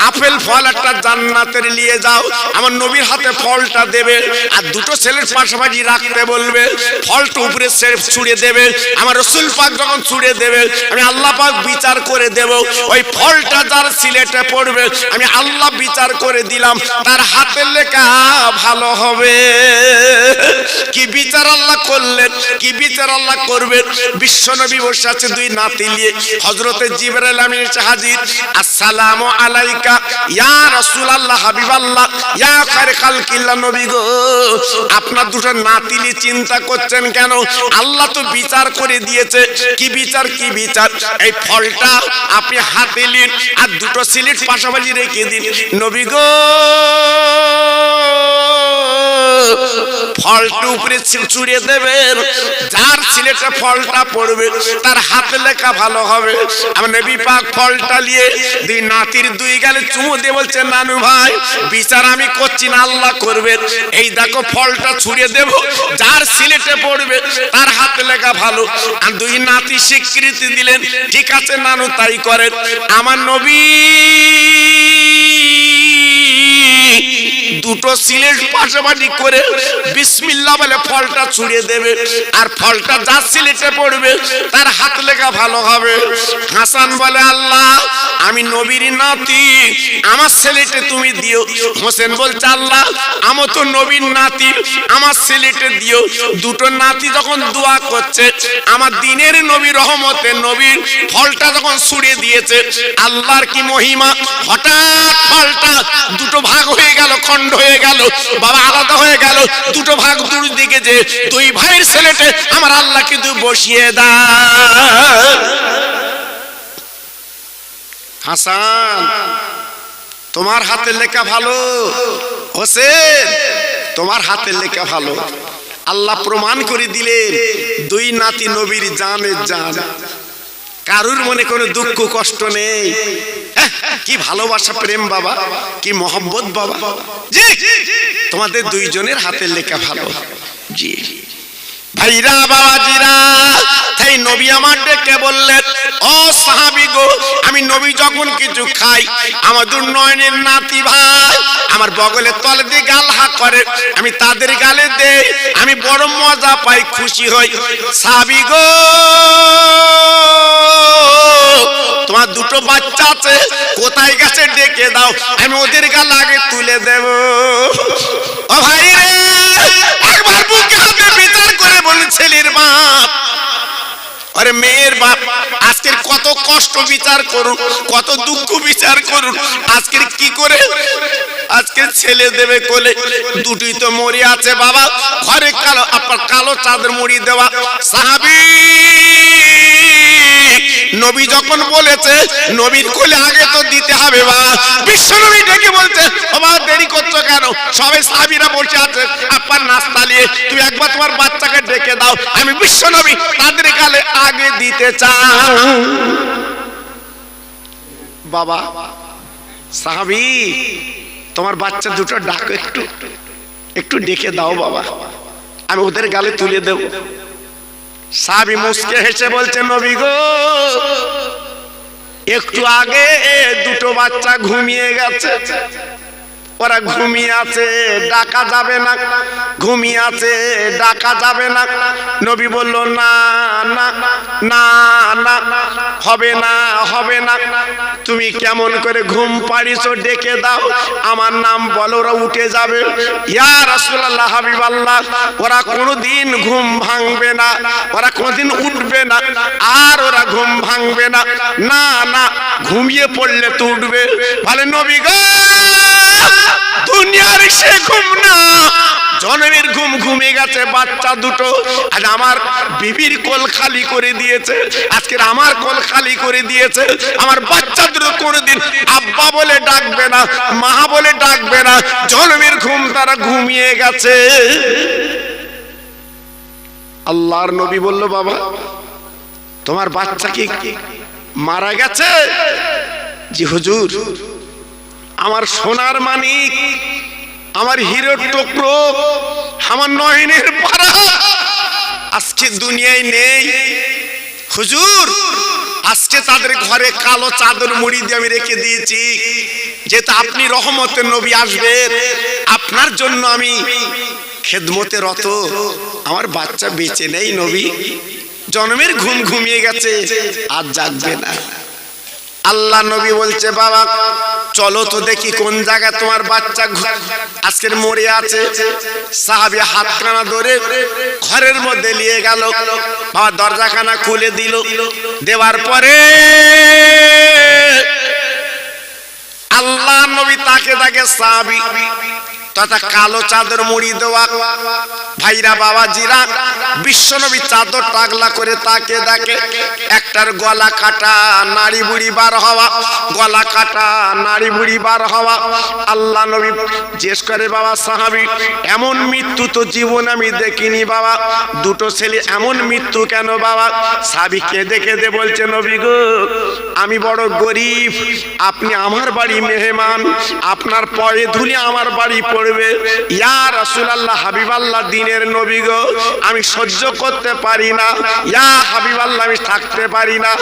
আপেল ফল একটা জান্নাতের নিয়ে যাও, আমার নবীর হাতে ফলটা দেবে, আর দুটো ছেলের পাশাপাশি রাখতে বলবে, ফলটা উপরে ছুঁড়ে দেবে, আমার রাসূল পাক যখন ছুঁড়ে দেবে আমি আল্লাহ পাক বিচার করে দেব, ওই ফলটা যার সিলেটে পড়বে আমি আল্লাহ বিচার করে দিলাম, তার হাতের লেখা ভালো হবে। কি বিচার আল্লাহ করলেন, কি বিচার আল্লাহ করবেন। বিশ্বনবী বসে আছে দুই নাতি নিয়ে, হযরতে জিবরাইল আমিন এসে হাজির। আসসালামু আলাইকা ইয়া রাসূলুল্লাহ, হাবিবাল্লাহ, ইয়া খায়রে খালকিল্লাহ, নবী গো আপনার দুটো নাতি নিয়ে চিন্তা করছেন কেন? আল্লাহ তো বিচার করে দিয়েছে। কি বিচার, কি বিচার? এই ফলটা আপনি হাতে নিন আর দুটো সিলেট পাশাপাশি রেখে দিন। নবী গো ফলটা উপরে ছুঁড়ে দেবেন, যার সিলেটে ফলটা পড়বে তার হাতে লেখা ভালো হবে। আমার নবী পাক ফলটা নিয়ে দুই নাতির দুই গালে চুমু দিয়ে বলছে, নানু ভাই বিচার আমি করছি না, আল্লাহ করবেন। এই দেখো ফলটা ছুঁড়ে দেব, যার সিলেটে পড়বে তার হাতে লেখা ভালো। আর দুই নাতি স্বীকৃতি দিলেন, ঠিক আছে নানু তাই করেন। আমার নবী দুটো সিলেট পাশাপাশি করে বিসমিল্লাহ বলে ফলটা ছুঁড়ে দেবে, আর ফলটা যার সিলেটে পড়বে তার হাত লেখা ভালো হবে। হাসান বলে, আল্লাহ আমি নবীর নাতি, আমার সিলেটে তুমি দিও। হোসেন বলছে, আল্লাহ আমার তো নবীর নাতি, আমার সিলেটে দিও। দুটো নাতি যখন দোয়া করছে, আমার দিনের নবী রহমতে নবীর ফলটা যখন ছুঁড়ে দিয়েছে, আল্লাহর কি মহিমা, হঠাৎ ফলটা দুটো ভাগ হয়ে গেল, খণ্ড হয়ে গেল, বাবা আলাদা হয়ে গেল, দুটো ভাগ দুই দিকে, যে দুই ভাইয়ের ছেলেতে আমার আল্লাহ কিন্তু বসিয়ে দেয়। হাসান তোমার হাতের লেখা ভালো, হোসেন তোমার হাতের লেখা ভালো। আল্লাহ প্রমাণ করে দিলেন দুই নাতি নবীর জানের জান, কারুর মনে কোনো দুঃখ কষ্ট নেই। কি ভালোবাসা, প্রেম বাবা, কি মহব্বত বাবা। জি তোমাদের দুইজনের হাতের লেখা ভালো। জি ভাইরা বাবাজিরা, তাই নবী আমার ডেকে বললেন, ও সাহাবী গো, আমি নবী যখন কিছু খাই, আমার দুর্নয়নের নাতি ভাই আমার বগলের তলে দিয়ে গাল হা করে, আমি তাদের গালে দেই, আমি বড় মজা পাই, খুশি হই। সাহাবী গো তোমার দুটো বাচ্চা আছে, কোথায় গেছে ডেকে দাও, আমি ওদের গাল আগে তুলে দেব। ও ভাই রে, একবার বুকে হাতে বিচার করে বলি, ছেলের বাপ আরে মেয়ের বাপ, আজকের কত কষ্ট বিচার করুন, কত দুঃখ বিচার করুন, আজকের কি করে আজকে ছেলে দেবে কোলে, দুটি তো মরি আছে বাবা, ঘরে কালো আপনার কালো চাদর মুড়ি দেওয়া। সাহাবী নবী যখন বলেছে নবীর কোলে আগে তো দিতে হবে, বা বিশ্ব নবী ডেকে বলছে, বাবা দেরি করছো কেন? সবাই সাহাবীরা বসে আছে আপনার নাস্তা নিয়ে, তুমি একবার তোমার বাচ্চাকে ডেকে দাও, আমি বিশ্ব নবী তাদের কালে আগে দিতে চাই। বাবা সাহাবী তোমার বাচ্চা দুটো ডাকো, একটু একটু ডেকে দাও বাবা, আমি ওদের গালে তুলে দেব। সাহাবী মুস্কে হেসে বলছে, নবী গো একটু আগে দুটো বাচ্চা ঘুমিয়ে গেছে, ওরা ঘুমিয়ে আছে, ডাকা যাবে না, ঘুমিয়ে আছে, ডাকা যাবে না। নবী বলল, না না না না, হবে না হবে না, তুমি কেমন করে ঘুম পাড়িছো, ডেকে দাও, আমার নাম বলো, ওরা উঠে যাবে। ইয়া রাসূলুল্লাহ, হাবিবাল্লাহ, ওরা কোনোদিন ঘুম ভাঙবে না, ওরা কোনোদিন উঠবে না, আর ওরা ঘুম ভাঙবে না, না না, ঘুমিয়ে পড়লে তো উঠবে। বলে নবী গো দুনিয়ার সে ঘুম না, জন্মের ঘুম ঘুমিয়ে গেছে বাচ্চা দুটো, আজ আমার বিবির কোল খালি করে দিয়েছে, আজকে আমার কোল খালি করে দিয়েছে, আমার বাচ্চা দুটো কোনোদিন আব্বা বলে ডাকবে না, মা বলে ডাকবে না, জন্মের ঘুম তারা ঘুমিয়ে গেছে। আল্লাহর নবী বলল, বাবা তোমার বাচ্চা কি মারা গেছে? জি হুজুর, আমার সোনার মানিক, আমার হিরোর টুকরো, আমার নয়নের পারা আজকে দুনিয়ায় নেই হুজুর। আজকে তাদের ঘরে কালো চাদর মুড়ি দিয়ে আমি রেখে দিয়েছি, যেহেতু আপনি রহমতের নবী আসবেন, আপনার জন্য আমি খেদমতে রত। আমার বাচ্চা বেঁচে নেই নবী, জন্মের ঘুম ঘুমিয়ে গেছে, আর জাগবে না। আল্লাহ নবী বলছে, বাবা চলো তো দেখি কোন জায়গায় তোমার বাচ্চা আজকের মরে আছে। সাহাবী হাতখানা ধরে ঘরের মধ্যে নিয়ে গেল, বাবা দরজাখানা খুলে দিল। দেওয়ার পরে আল্লাহ নবী তাকে দেখে সাহাবী তথা কালো চাদর মুড়ি দেওয়া ভাইরা বাবাজিরা, বিশ্বনবী চাদর টাগলা করে তাকে দেখে একটার গলা কাটা, নাড়ি বুড়ি বার হওয়া, গলা কাটা, নাড়ি বুড়ি বার হওয়া। আল্লাহ নবী জিজ্ঞেস করে, বাবা সাহাবী এমন মৃত্যু তো জীবন আমি দেখিনি বাবা, দুটো ছেলে এমন মৃত্যু কেন বাবা? সাহাবী কেঁদে কেঁদে বলছে, নবী গো আমি বড় গরিব, আপনি আমার বাড়ি মেহমান, আপনার পায়ে ধুলি আমার বাড়ি পড়বে। ইয়া রাসূলুল্লাহ, হাবিবাল্লাহ, দিনের নবী গো আমি সহ্য করতে পারি না, ইয়া হাবিবাল্লাহ আমি থাকতে পারি না।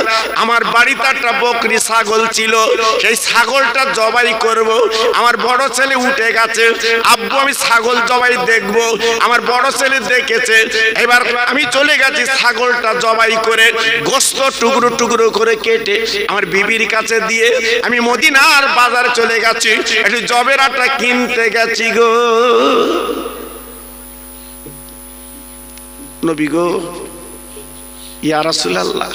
আমার বাড়িতে একটা বকরি ছাগল ছিল, সেই ছাগলটা জবাই করব। আমার বড় ছেলে উঠে গেছে, আব্বু আমি ছাগল জবাই দেখব। আমার বড় ছেলে দেখেছে, এবার আমি চলে গেছি ছাগলটা জবাই করে গোশত টুকরো টুকরো করে কেটে আমার বিবির কাছে দিয়ে আমি মদিনার বাজারে চলে গেছি, একটু জবের আটা কিনতে গেছি গো। নবী গো, ইয়া রাসূলুল্লাহ,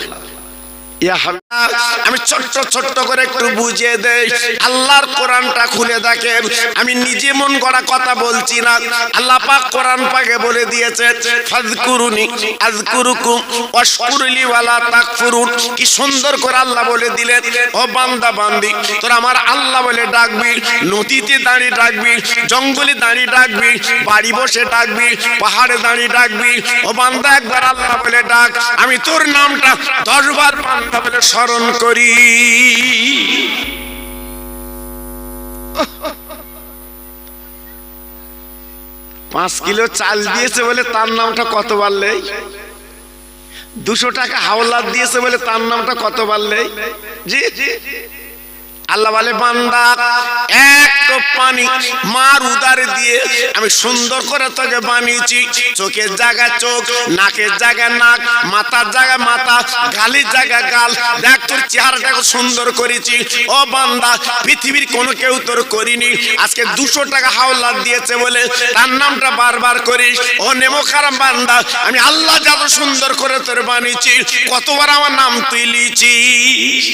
আমি ছোট্ট ছোট্ট করে একটু বুঝিয়ে দেই। আল্লাহর কোরআনটা খুলে দেখেন, আমি নিজে মন গড়া কথা বলছি না। আল্লাহ পাক কোরআন পাকে বলে দিয়েছে, ফাযকুরুনি আযকুরুকুম ওয়াশকুরলি ওয়ালা তাকফুরুন। কি সুন্দর করে আল্লাহ বলে দিলেন, ও বান্দা বান্দি তোরা আমার আল্লাহ বলে ডাকবি, নদীতে দাঁড়িয়ে ডাকবি, জঙ্গলে দাঁড়িয়ে ডাকবি, বাড়ি বসে ডাকবি, পাহাড়ে দাঁড়িয়ে ডাকবি। ও বান্দা একবার আল্লাহ বলে ডাক, আমি তোর নামটা 10 বার বলে স্মরণ করি। 5 কিলো চাল দিয়েছে বলে তার নামটা কত বললে? 200 টাকা হাওলাত দিয়েছে বলে তার নামটা কত বললে? জি আল্লাহ বলে, বান্দা এক তো পানি মার উদারে দিয়ে আমি সুন্দর করে তোকে বানিয়েছি। চোখের জায়গা চোখ, নাকের জায়গা নাক, মাথার জায়গা মাথা, গালের জায়গা গাল, দেখ তোর চেহারাটাকে সুন্দর করেছি। ও বান্দা পৃথিবীর কোনো কেউ তোর করিনি, আজকে 200 টাকা হাওলাত দিয়েছে বলে তার নামটা বারবার করিস। ও নেমোখারাম বান্দা, আমি আল্লাহ যত সুন্দর করে তোর বানিয়েছি, কতবার আমার নাম তুই লিয়েছিস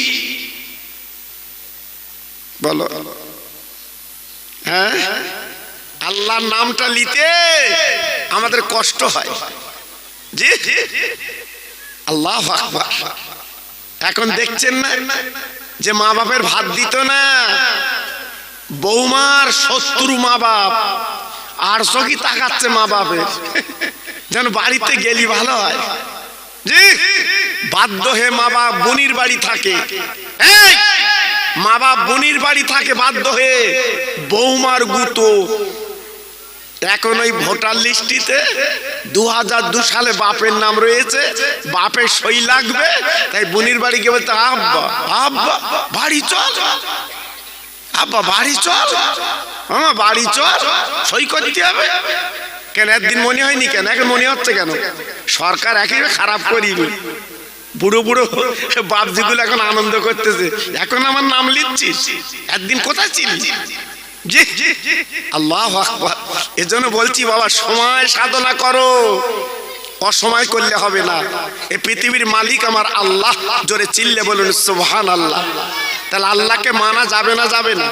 বলো? হ্যাঁ, আল্লাহর নামটা নিতে আমাদের কষ্ট হয়। জি আল্লাহু আকবার। এখন দেখছেন না যে মা বাপের ভাত দিত না, বৌমার শত্রু মা বাপ, আর চোখই তাকাচ্ছে মা বাপের, যেন বাড়িতে গেলি ভালো হয়। জি বাধ্য হয়ে মা বাপ বোনির বাড়ি থাকে, মা বাপ বোনির বাড়ি থাকে বাধ্য হয়ে, বৌমার গুতো। এখন ওই ভোটার লিস্টিতে 2002 সালে বাপের নাম রয়েছে, বাপের সই লাগবে, তাই বোনির বাড়ি গিয়ে বলতে, আব্বা আব্বা বাড়ি চল, আব্বা বাড়ি চল, মামা বাড়ি চল, সই করতে হবে। কেন একদিন মনে হয়নি? কেন এখন মনে হচ্ছে কেন? সরকার একেবারে খারাপ করিনি। বুড়ো বুড়ো বাপজিগুলো এখন আনন্দ করতেছে, এখন আমার নাম লিখছিস, একদিন কোথায় ছিলি? জি আল্লাহু আকবার। এজন্য বলছি বাবা, সময় সাধনা করো, অসময় করলে হবে না। এই পৃথিবীর মালিক আমার আল্লাহ, জোরে চিল্লে বলুন সুবহানাল্লাহ। তাহলে আল্লাহকে মানা যাবে না? যাবে না?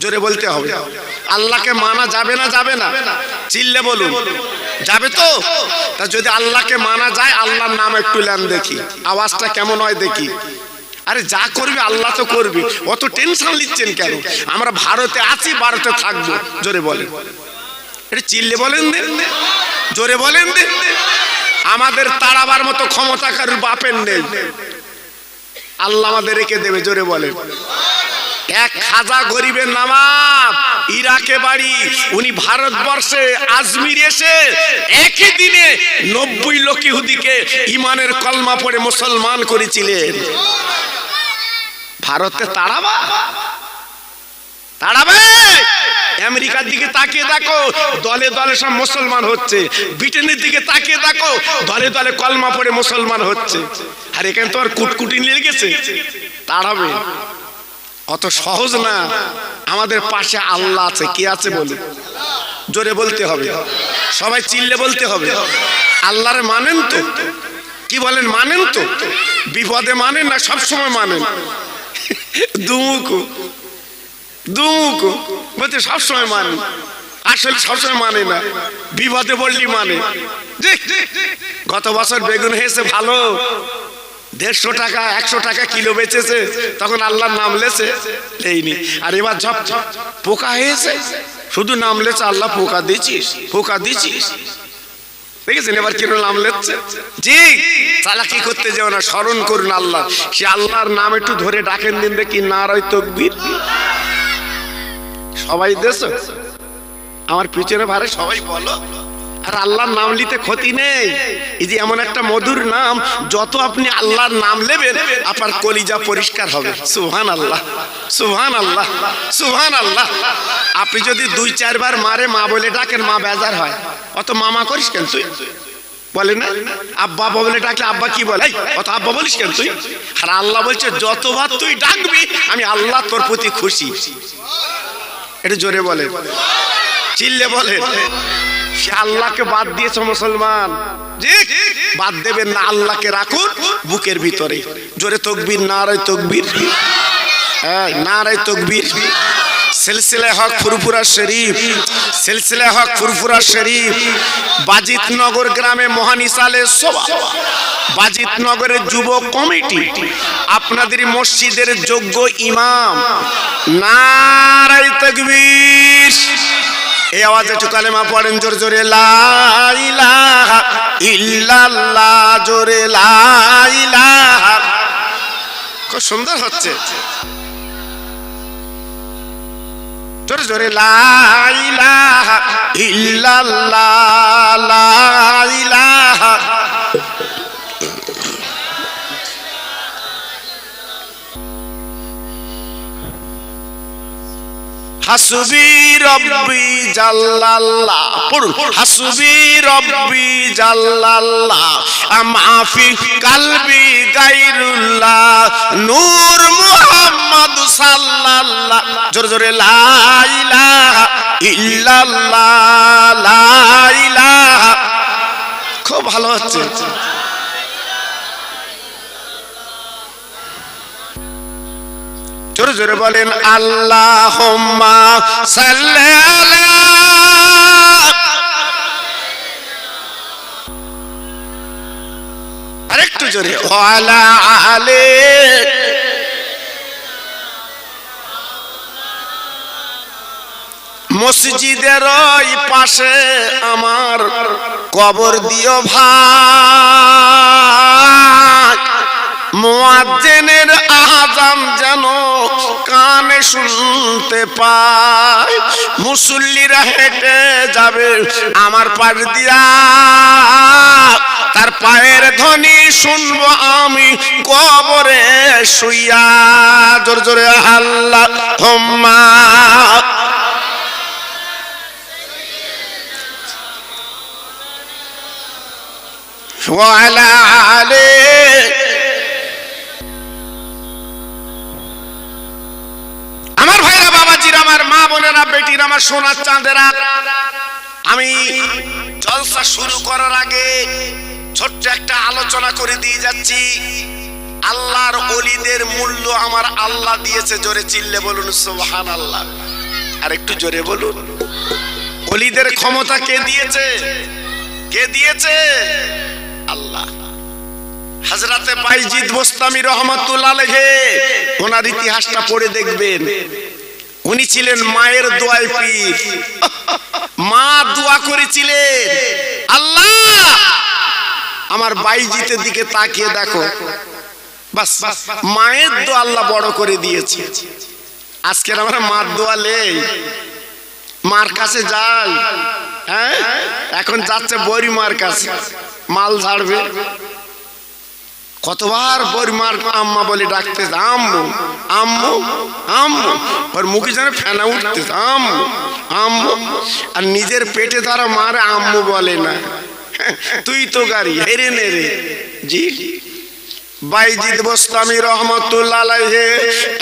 জোরে বলতে হবে। আল্লাহকে মানা যাবে না? যাবে না? চিল্লে বলুন যাবে তো। তা যদি আল্লাহকে মানা যায়, আল্লাহর নাম একটু নেন দেখি, আওয়াজটা কেমন হয় দেখি। আরে যা করবে আল্লাহ তো করবে, অত টেনশন নিচ্ছেন কেন? আমরা ভারতে আছি, ভারতে থাকবো। জোরে বলেন, এটা চিল্লে বলেন, জোরে বলেন। আমাদের তাড়াবার মতো ক্ষমতা কারোর বাপের নেই। আল্লাহ আমাদের রেখে দেবে, জোরে বলেন। এক খাজা গরিবের নামাব, ইরাকে বাড়ি, উনি ভারতবর্ষে আজমির এসে একই দিনে 90 লক্ষ ইহুদিকে ইমানের কলমা পড়ে মুসলমান করেছিলেন। ভারতে তাড়াবা, তাড়াবে। আমেরিকার দিকে তাকিয়ে দেখো, দলে দলে সব মুসলমান হচ্ছে। ব্রিটেনের দিকে তাকিয়ে দেখো, দলে দলে কলমা পড়ে মুসলমান হচ্ছে। আর এখানে তো আর কুটকুটি নিয়ে গেছে, তাড়াবে। অত সহজ না। আমাদের পাশে আল্লাহ আছে। কি আছে বলি? জোরে বলতে হবে, সবাই চিল্লে বলতে হবে। আল্লাহরে মানেন তো? কি বলেন, মানেন তো? বিপদে মানেন না সব সময় মানেন? দুমুকো দুমুকো বলতে সবসময় মানে, আসলে সবসময় মানে না, বিপদে বললি মানে। গত বছর বেগুন হয়েছে ভালো, 150 টাকা 100 টাকা কিলো বেচেছে, তখন আল্লাহর নাম লেছে এইনি। আর এবার ঝপ পোকা হয়েছে, শুধু নাম লেছে আল্লাহ, পোকা দিছিস পোকা দিছিস। দেখেছেন এবার কেন নাম লেচ্ছে? জি, চালাকি করতে যাও না, স্মরণ করুন আল্লাহ। সে আল্লাহর নাম একটু ধরে ডাকেন দিন দেখি, নারায়ে তাকবীর। সবাই দেশ আমার পিছনে ভারে সবাই বলো। আর আল্লাহর নাম নিতে ক্ষতি নেই। এই যে এমন একটা মধুর নাম, যত আপনি আল্লাহর নাম নেবেন আপনার কলিজা পরিষ্কার হবে। সুবহানাল্লাহ সুবহানাল্লাহ সুবহানাল্লাহ। আপনি যদি 2-4 বার মারে মা বলে ডাকেন, মা বেজার হয়। অত মামা করিস কেন তুই? বলে না আব্বা বলে ডাকলে আব্বা কি বলে, অত আব্বা বলিস কেন তুই? আর আল্লাহ বলছে যতবার তুই ডাকবি আমি আল্লাহ তোর প্রতি খুশি। এটা জোরে বলে, চিল্লে বলে। সে আল্লাহকে বাদ দিয়েছে মুসলমান, বাদ দেবেন না। আল্লাহকে রাখুন বুকের ভিতরে। জোরে তাকবীর, নারায়ে তাকবীর, নারায়ে তাকবীর। সিলসিলা হক ফুরফুরা শরীফ, সিলসিলা হক ফুরফুরা শরীফ, বাজিতনগর গ্রামে মহানিসালে সভা, বাজিতনগরের যুব কমিটি, আপনাদের মসজিদের যোগ্য ইমাম। নারায়ে তাকবীর। এই আওয়াজে একটু কালেমা পড়েন জোরে জোরে, লা ইলাহা ইল্লাল্লাহ, জোরে লা ইলাহা। খুব সুন্দর হচ্ছে, জোরে জোরে, লা ইলাহা ইল্লাল্লাহ, লা ইলাহা। হাসবি রব্বি জাল্লাল্লাহ, পড়ুন, হাসবি রব্বি জাল্লাল্লাহ, মাফি কলবি গায়রুল্লাহ, নূর মুহাম্মদ সাল্লাল্লাহ। জোরে জোরে, লা ইলাহা ইল্লাল্লাহ, লা ইলাহা। খুব ভালো হচ্ছে। জোরে জোরে বলেন, আল্লাহুম্মা সাল্লি আলা। আরেকটু জোরে, ওয়ালা আলে। মসজিদের ওই পাশে আমার কবর দিও ভাই, মুয়াজ্জিনের আযান যেন কানে শুনতে পাই। মুসল্লিরা হেঁটে যাবে আমার পাশ দিয়া, তার পায়ের ধ্বনি শুনবো আমি কবরে শুইয়া। জোরে জোরে, আল্লাহুম্মা ওয়া আলা আলি। আমার ভাইরা, বাবাজিরা, আমার মা বোনেরা, বেটিরা, আমার সোনার চাঁদেরা, আমি জলসা শুরু করার আগে ছোট্ট একটা আলোচনা করে দিয়ে যাচ্ছি। আল্লাহর ওলিদের মূল্য আমার আল্লাহ দিয়েছে। জোরে চিল্লে বলুন সুবহানাল্লাহ। আর একটু জোরে বলুন, ওলিদের ক্ষমতা কে দিয়েছে? কে দিয়েছে? আল্লাহ। হযরতে বাইজিদ বোস্তামি রহমাতুল্লাহ আলাইহি, ওনার ইতিহাসটা পড়ে দেখবেন। উনি ছিলেন মায়ের দোয়ায় পীর। মা দোয়া করেছিলেন, আল্লাহ আমার বাইজিতের দিকে তাকিয়ে দেখো, বাস মায়ের দোয়া আল্লাহ বড় করে দিয়েছে। আজকের আমরা মার দোয়া নেই, মার কাছে যাই, হ্যাঁ এখন যাচ্ছে বড়ি মার কাছে মাল ঝাড়বে। কতবার বড়ি মার আম্মা বলে ডাকতে, আম্মু আম্মু আম্মু, ওর মুখে যেন ফেনা উঠতে, আম্মু আম্মু। আর নিজের পেটে তারা মার আম্মু বলে না, তুই তো গাড়ি হেরে নে রে। জি বাইজিদ বোস্তামি রহমতুল্লাহ আলাইহি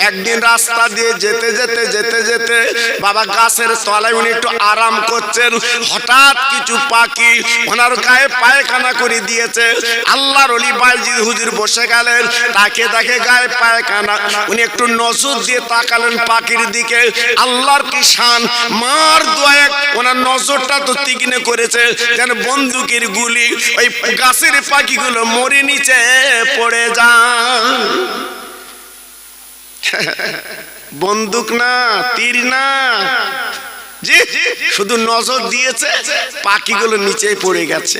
একদিন রাস্তা দিয়ে যেতে যেতে যেতে যেতে বাবা গাছের তলায় উনি একটু আরাম করছেন, হঠাৎ কিছু পাখি ওনার গায়ে পায়খানা করে দিয়েছে। আল্লাহর ওলি বাইজিদ হুজুর বসে গেলেন, তাকে দেখে গায়ে পায়খানা, উনি একটু নজর দিয়ে তাকালেন পাখির দিকে। আল্লাহর কি শান, মার দোয়ায় ওনার নজরটা তো তীক্ষ্ণ করেছে যেন বন্দুকের গুলি ওই গাছের পাখিগুলো মরে নিচে পড়ে যা। বন্দুক না, তীর না, জি শুধু নজর দিয়েছে, পাখিগুলো নিচে পড়ে গেছে।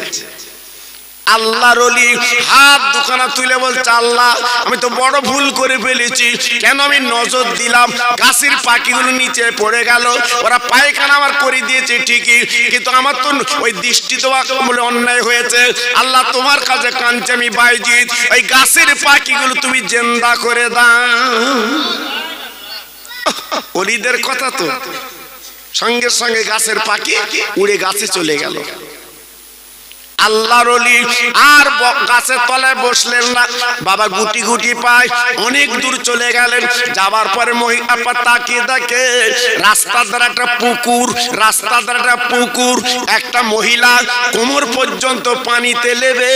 আল্লাহর ওলি হাত দুখানা তুলে বলছে, আল্লাহ আমি তো বড় ভুল করে ফেলেছি, কেন আমি নজর দিলাম, গাছের পাখিগুলো নিচে পড়ে গেল, ওরা পায়খানা আমার করে দিয়েছে ঠিকই, কিন্তু আমার তো ওই দৃষ্টি তো বলে অন্যায় হয়েছে। আল্লাহ তোমার কাছে কাঁদছি আমি বাইজিদ, ওই গাছের পাখিগুলো তুমি জিন্দা করে দাও। ওলিদের কথা তো, সঙ্গে সঙ্গে গাছের পাখি উড়ে গাছে চলে গেল। আল্লাহর ওলি আর গাছের তলায় বসলেন না, বাবা গুটি গুটি পায় অনেক দূর চলে গেলেন। যাবার পরে মহিলা তাকিয়ে দেখে রাস্তার ধারে একটা পুকুর, রাস্তার ধারে একটা পুকুর, একটা মহিলা কোমর পর্যন্ত পানিতে নেবে,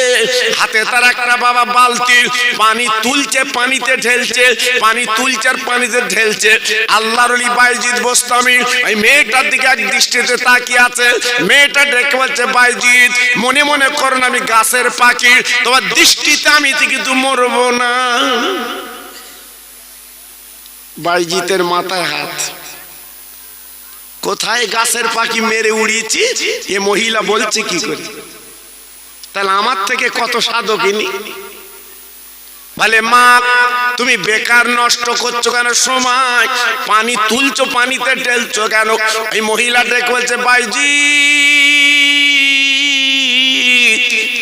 হাতে তার একটা বাবা বালতি, পানি তুলছে পানিতে ঢেলছে, পানি তুলছে আর পানিতে ঢেলছে। আল্লাহর ওলি বাইজিদ বোস্তামি ওই মেয়েটার দিকে এক দৃষ্টিতে তাকিয়ে আছে। মেয়েটা ডেকে বলছে, বাইজিদ মনে মনে করেন আমি গাছের পাখি, তোমার দৃষ্টিতে আমি কিন্তু মরবো না। বাইজিতের মাথায় হাত, কোথায় গাছের পাখি মেরে উড়িয়েছি এ মহিলা বলছে কি করে, তাহলে আমার থেকে কত সাধকিনী। বলে মা তুমি বেকার নষ্ট করছো কেন সময়, পানি তুলছো পানিতে ঢেলছো কেন। এই মহিলা ডেকে বলছে, বাইজি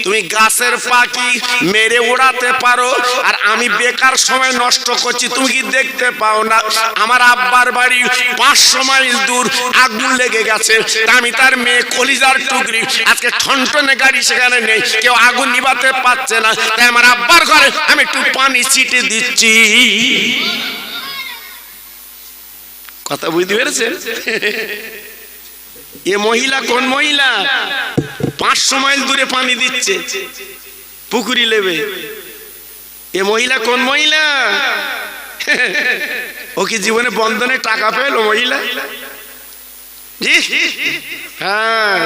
তুমি গাছের পাখি মেরে উড়াতে পারো, আর আমি বেকার সময় নষ্ট করছি তুমি কি দেখতে পাও না, আমার আব্বার বাড়ি 500 মাইল দূর, আগুন লেগে গেছে, আমি তার মেয়ে কলিজার টুকরি, আজকে ঠনঠনে গাড়ি সেখানে নেই, কেউ আগুন নিভাতে পারছে না, তাই আমার আব্বার ঘরে আমি একটু পানি ছিটে দিচ্ছি। কথা বুঝতে পেরেছেন? এ মহিলা কোন মহিলা, 500 মাইল দূরে পানি দিচ্ছে পুকুরি লেবে। এ মহিলা কোন মহিলা? ও কি জীবনে বন্ধনে টাকা পেল মহিলা? জি হ্যাঁ,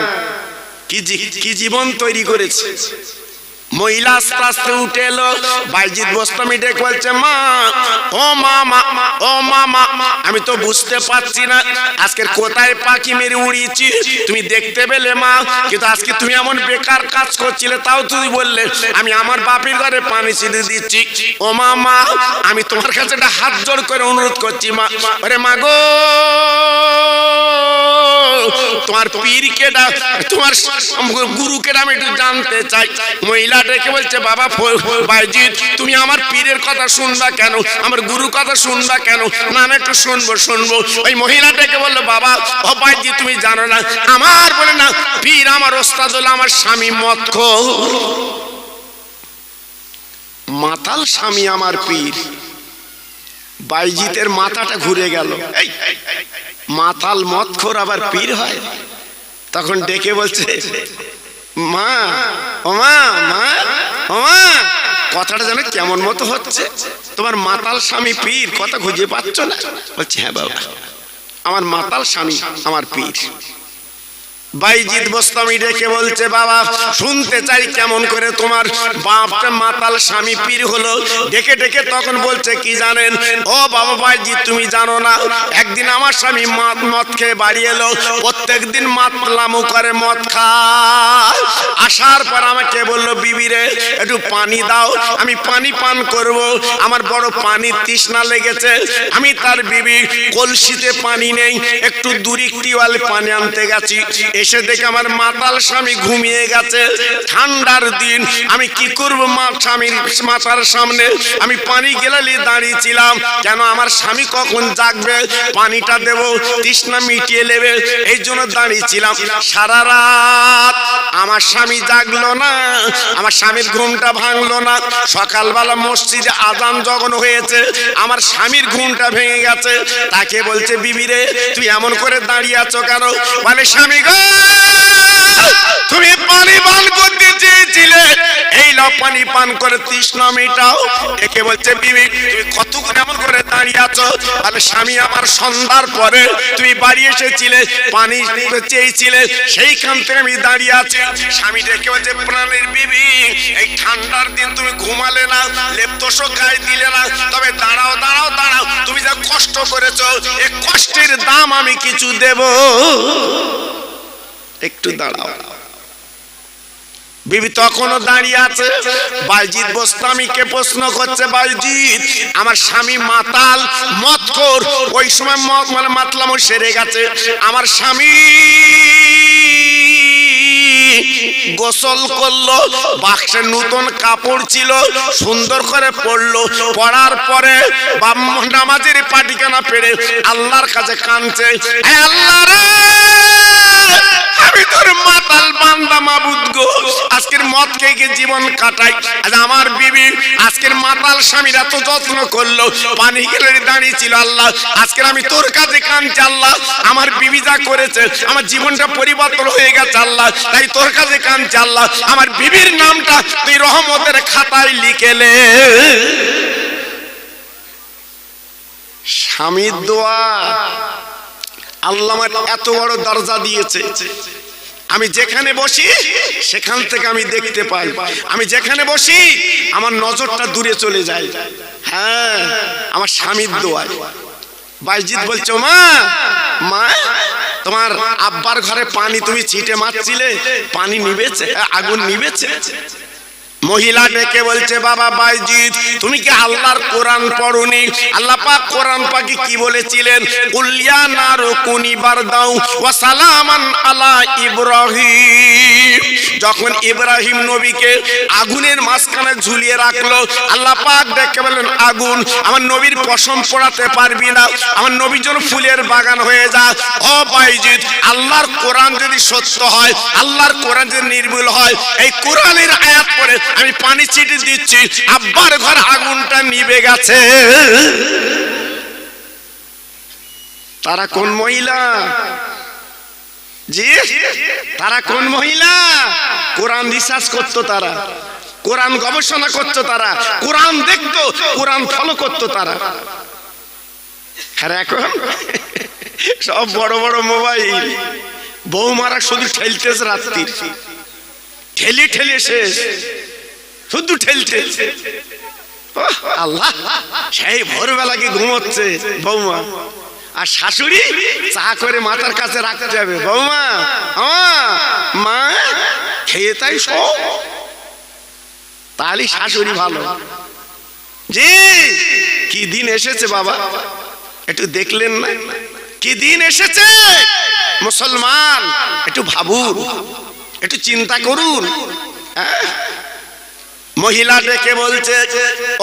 কি জীবন তৈরি করেছে মহিলা। আস্তে আস্তে উঠে এলো, বাইজিদ বোস্তামি ডেকে বলছে, মা ও মা ও মা, আমি তো বুঝতে পারছি না আজকের কোথায় পাখি মেরে উড়িয়েছি, তুমি দেখতে পেলে মা, কিন্তু আজকে তুমি এমন বেকার কাজ করছিলে, তাও তুমি বললে আমি আমার বাপের ঘরে পানি ছিটে দিচ্ছি। ও মা আমি তোমার কাছে একটা হাত জোড় করে অনুরোধ করছি মা, আরে মা গো তোমার পীরকে ডাক, তোমার গুরুকে আমি একটু জানতে চাই। মহিলা ডেকে বলছে, বাবা বাইজিদ তুমি আমার পীরের কথা শুনবা কেন, আমার গুরু কথা শুনবা কেন, না আমি একটু শুনবো। ওই মহিলা ডেকে বললো, বাবা ও বাইজিদ তুমি জানো না আমার বলে না পীর আমার ওস্তাদ হলো আমার স্বামী মদখোর, মাতাল স্বামী আমার পীর। বাইজিতের মাথাটা ঘুরে গেল, মাতাল মদখোর আবার পীর হয়? তখন ডেকে বলছে, মা ও মা ও মা, কথাটা যেন কেমন মতো হচ্ছে, তোমার মাতাল স্বামী পীর, কথা খুঁজে পাচ্ছ না? বলছে, হ্যাঁ বাবা আমার মাতাল স্বামী আমার পীর। বাইজিদ বোস্তামি ডেকে বলছে, বাবা শুনতে চাই কেমন করে তোমার বাপটা মাতাল স্বামী পীর হলো। ডেকে ডেকে তখন বলছে, কি জানেন ও বাবা বাইজিদ, তুমি জানো না একদিন আমার স্বামী মদ খেয়ে বাড়ি এলো। প্রত্যেক দিন মাতলামো করে, মদ খায়। আসার পর আমাকে বললো, বিবি রে একটু পানি দাও, আমি পানি পান করব, আমার বড় পানির তৃষ্ণা লেগেছে। আমি তার বিবি কলসিতে পানি নেই, একটু দূরে টিওয়ালে পানি আনতে গেছি। এসে দেখে আমার মাতাল স্বামী ঘুমিয়ে গেছে। ঠান্ডার দিন আমি কি করবো, স্বামীর মাথার সামনে আমি পানি গেলালি দাঁড়িয়েছিলাম, কেন আমার স্বামী কখন জাগবে, পানিটা দেব, তৃষ্ণা মিটিয়ে নেবে, এই জন্য দাঁড়িয়েছিলাম। সারা রাত আমার স্বামী জাগলো না, আমার স্বামীর ঘুমটা ভাঙলো না। সকালবেলা মসজিদে আজান যখন হয়েছে, আমার স্বামীর ঘুমটা ভেঙে গেছে। তাকে বলছে, বিবি রে তুই এমন করে দাঁড়িয়ে আছো কেন? বলে, স্বামী গো তুমি পানি পান করতে চেয়েছিলে, এই নাও পানি পান করে তৃষ্ণা মেটাও। একে বলছে, বিবি তুমি কতক্ষণ এমন করে দাঁড়িয়ে আছো? বলে, স্বামী আমার সন্ধ্যার পরে তুমি বাড়ি এসেছিলে, পানি চেয়েছিলে, সেইখান থেকে আমি দাঁড়িয়ে আছি। স্বামী ডেকে বলছে, প্রাণের বিবি এই ঠান্ডার দিন তুমি ঘুমালে না, লেপতোষও গায়ে দিলে না, তবে দাঁড়াও দাঁড়াও দাঁড়াও, তুমি যা কষ্ট করেছো এই কষ্টের দাম আমি কিছু দেব, একটু দাঁড়াও। বিবি তখনও দাঁড়িয়ে আছে। বাইজিদ বোস্তামিকে প্রশ্ন করছে, বাইজিদ আমার স্বামী মাতাল মদখোর, ওই সময় মানে মাতলামো সেরে গেছে, আমার স্বামী গোসল করলো, বাক্সে নতুন কাপড় ছিল, সুন্দর করে পড়লো, পড়ার পরে নামাজের পাটিখানা পেড়ে আল্লাহর কাছে কাঁদছে, আল্লাহ রে আমি তোর মাতাল বান্দা মাবুদ গো, আজকের মদ খেয়ে জীবন কাটাই, আজ আমার বিবি আজকের মাতাল স্বামীর এত যত্ন করলো, পানি গেলে দাঁড়িয়ে ছিল, আল্লাহ আজকের আমি তোর কাছে কাঁদছি, আল্লাহ আমার বিবি যা করেছে আমার জীবনটা পরিবর্তন হয়ে গেছে, আল্লাহ তাই তোর কাছে কাঁদছি, আল্লাহ আমার বিবির নামটা তুই রহমতের খাতায় লিখেলে। স্বামীর দোয়া আল্লাহ আমার এত বড় দরজা দিয়েছে, আমি যেখানে বসি সেখান থেকে আমি দেখতে পাই, আমি যেখানে বসি আমার নজরটা দূরে চলে যায়। হ্যাঁ আমার স্বামীর দোয়া। বাইজিদ বলছো, মা মা তোমার আব্বার ঘরে পানি তুমি ছিটে মারছিলে, পানি নিবেছে, আগুন নিবেছে? মহিলা ডেকে বলছে, বাবা বাইজিদ তুমি কি আল্লাহর কোরআন পড়োনি? আল্লাহ পাক কোরআন পাকে কি বলেছিলেন? কুলিয়া নারু কুনি বারদাউ ওয়া সালামান আলা ইব্রাহিম। যখন ইব্রাহিম নবীকে আগুনের মাঝখানে ঝুলিয়ে রাখলো, আল্লাহ পাক ডেকে বলেন, আগুন আমার নবীর পশম পড়াতে পারবি না, আমার নবীর জন্য ফুলের বাগান হয়ে যা। ও বাইজিদ আল্লাহর কোরআন যদি সত্য হয়, আল্লাহর কোরআন যদি নির্ভুল হয়, এই কোরআনের আয়াত পড়ে আমি পানি ছিটে দিচ্ছি, আব্বার ঘর আগুনটা নিভে গেছে। তারা কোন মহিলা? জি তারা কোন মহিলা? কোরআন রিসার্চ করতো, তারা কোরআন গবেষণা করতো, তারা কোরআন দেখতো, কোরআন ফলো করতো তারা। আর এখন সব বড় বড় মোবাইল, বৌমারা শুধু ঠেলতেছে, রাত্রি ঠেলে ঠেলে শেষ, শুধু ঠেলতে। আল্লাহ সেই ভোরবেলা কি ঘুমোচ্ছে বৌমা, আর শাশুড়ি চা করে মাথার কাছে রাখতে যাবে, বৌমা মা খেয়ে তাই সব, তাহলে শাশুড়ি ভালো। জি কি দিন এসেছে বাবা, একটু দেখলেন না কি দিন এসেছে? মুসলমান একটু ভাবুন, একটু চিন্তা করুন। মহিলা ডেকে বলছে,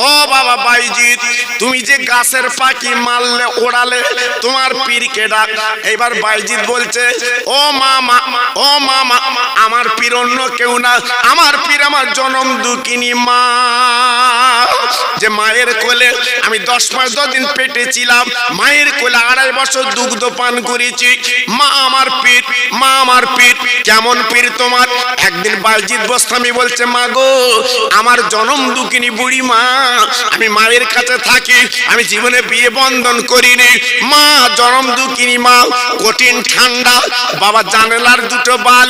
ও বাবা বাইজিদ তুমি যে গাছের পাখি মারলে ওড়ালে, তোমার পীরকে ডাক। এবার বাইজিদ বলছে, ও মামা ও মামা আমার পীর অন্য কেউ না, আমার পীর আমার জনম দুঃখিনী মা, যে মায়ের কোলে আমি 10 মাস 10 দিন পেটে ছিলাম, মায়ের কোলে 2.5 বছর দুগ্ধ পান করেছি, মা আমার পীর, মা আমার পীর। কেমন পীর তোমার? একদিন বাইজিদ বোস্তামি বলছে, মা গো আমার আমার জনম দুঃখিনী বুড়ি মা, আমি মায়ের কাছে থাকি, আমি জীবনে বিয়ে বন্ধন করিনি। মা জনম দুঃখিনী মা, কঠিন ঠান্ডা, বাবা জানালার দুটো বাল।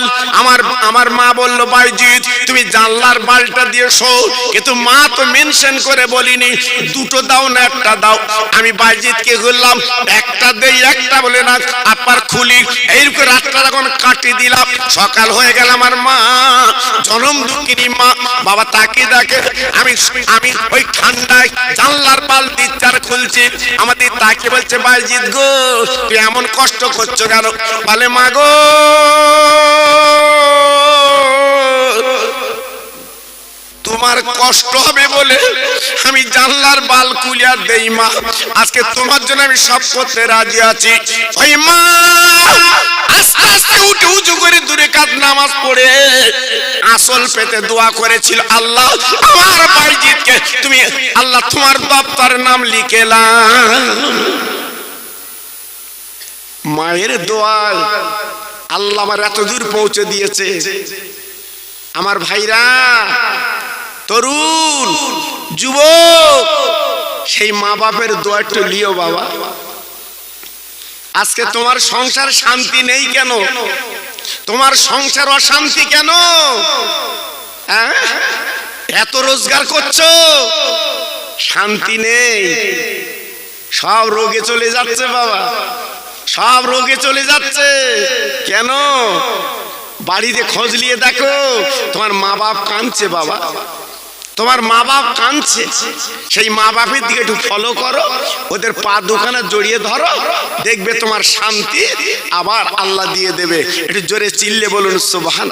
আমার মা বলল বাইজিৎ তুমি জানলার বালটা দিয়েছো, কিন্তু মা তো মেনশন করে বলিনি দুটো দাও না একটা দাও। আমি বাইজিৎকে বললাম একটা দেই, একটা বলে না আপার খুলি। এইরকম রাতটা যখন কাটি দিলাম, সকাল হয়ে গেল। আমার মা জনম দুঃখিনী মা, বাবা তাকে দেখে আমি ওই ঠান্ডায় জানলার বাল দিচ্ছার খুলছি। আমাদের তাকে বলছে বাইজিৎ গো তুই এমন কষ্ট করছো কেন? বলে মা গো তোমার কষ্ট হবে বলে আমি জানলার বাল খুলিয়া দেই মা, আজকে তোমার জন্য আমি সব করতে রাজি আছি। ওই মা আস্তে আস্তে উঠে উঁচু করে দূরে কাত নামাজ পড়ে আসল পেতে দোয়া করেছিল, আল্লাহ আমার বাইজিৎকে তুমি আল্লাহ তোমার দপ্তরের নাম লিখেলাম। মায়ের দোয়া আল্লাহ আমার এত দূর পৌঁছে দিয়েছে। আমার ভাইরা, তরুণ যুবক, সেই মা বাপের দোয়া একটু লিও বাবা। আজকে তোমার সংসার শান্তি নেই কেন? তোমার সংসার অশান্তি কেন? এত রোজগার করছো, শান্তি নেই, সব রোগে চলে যাচ্ছে বাবা, সব রোগে চলে যাচ্ছে। কেন? বাড়িতে খোঁজ নিয়ে দেখো, তোমার মা বাপ কাঁদছে বাবা, তোমার মা বাপ কাঁদছে। সেই মা বাপের দিকে একটু ফলো করো, ওদের পা দোকানে জড়িয়ে ধরো, দেখবে তোমার শান্তি আবার আল্লাহ দিয়ে দেবে। একটু জোরে চিল্লে বলুন সুবহান।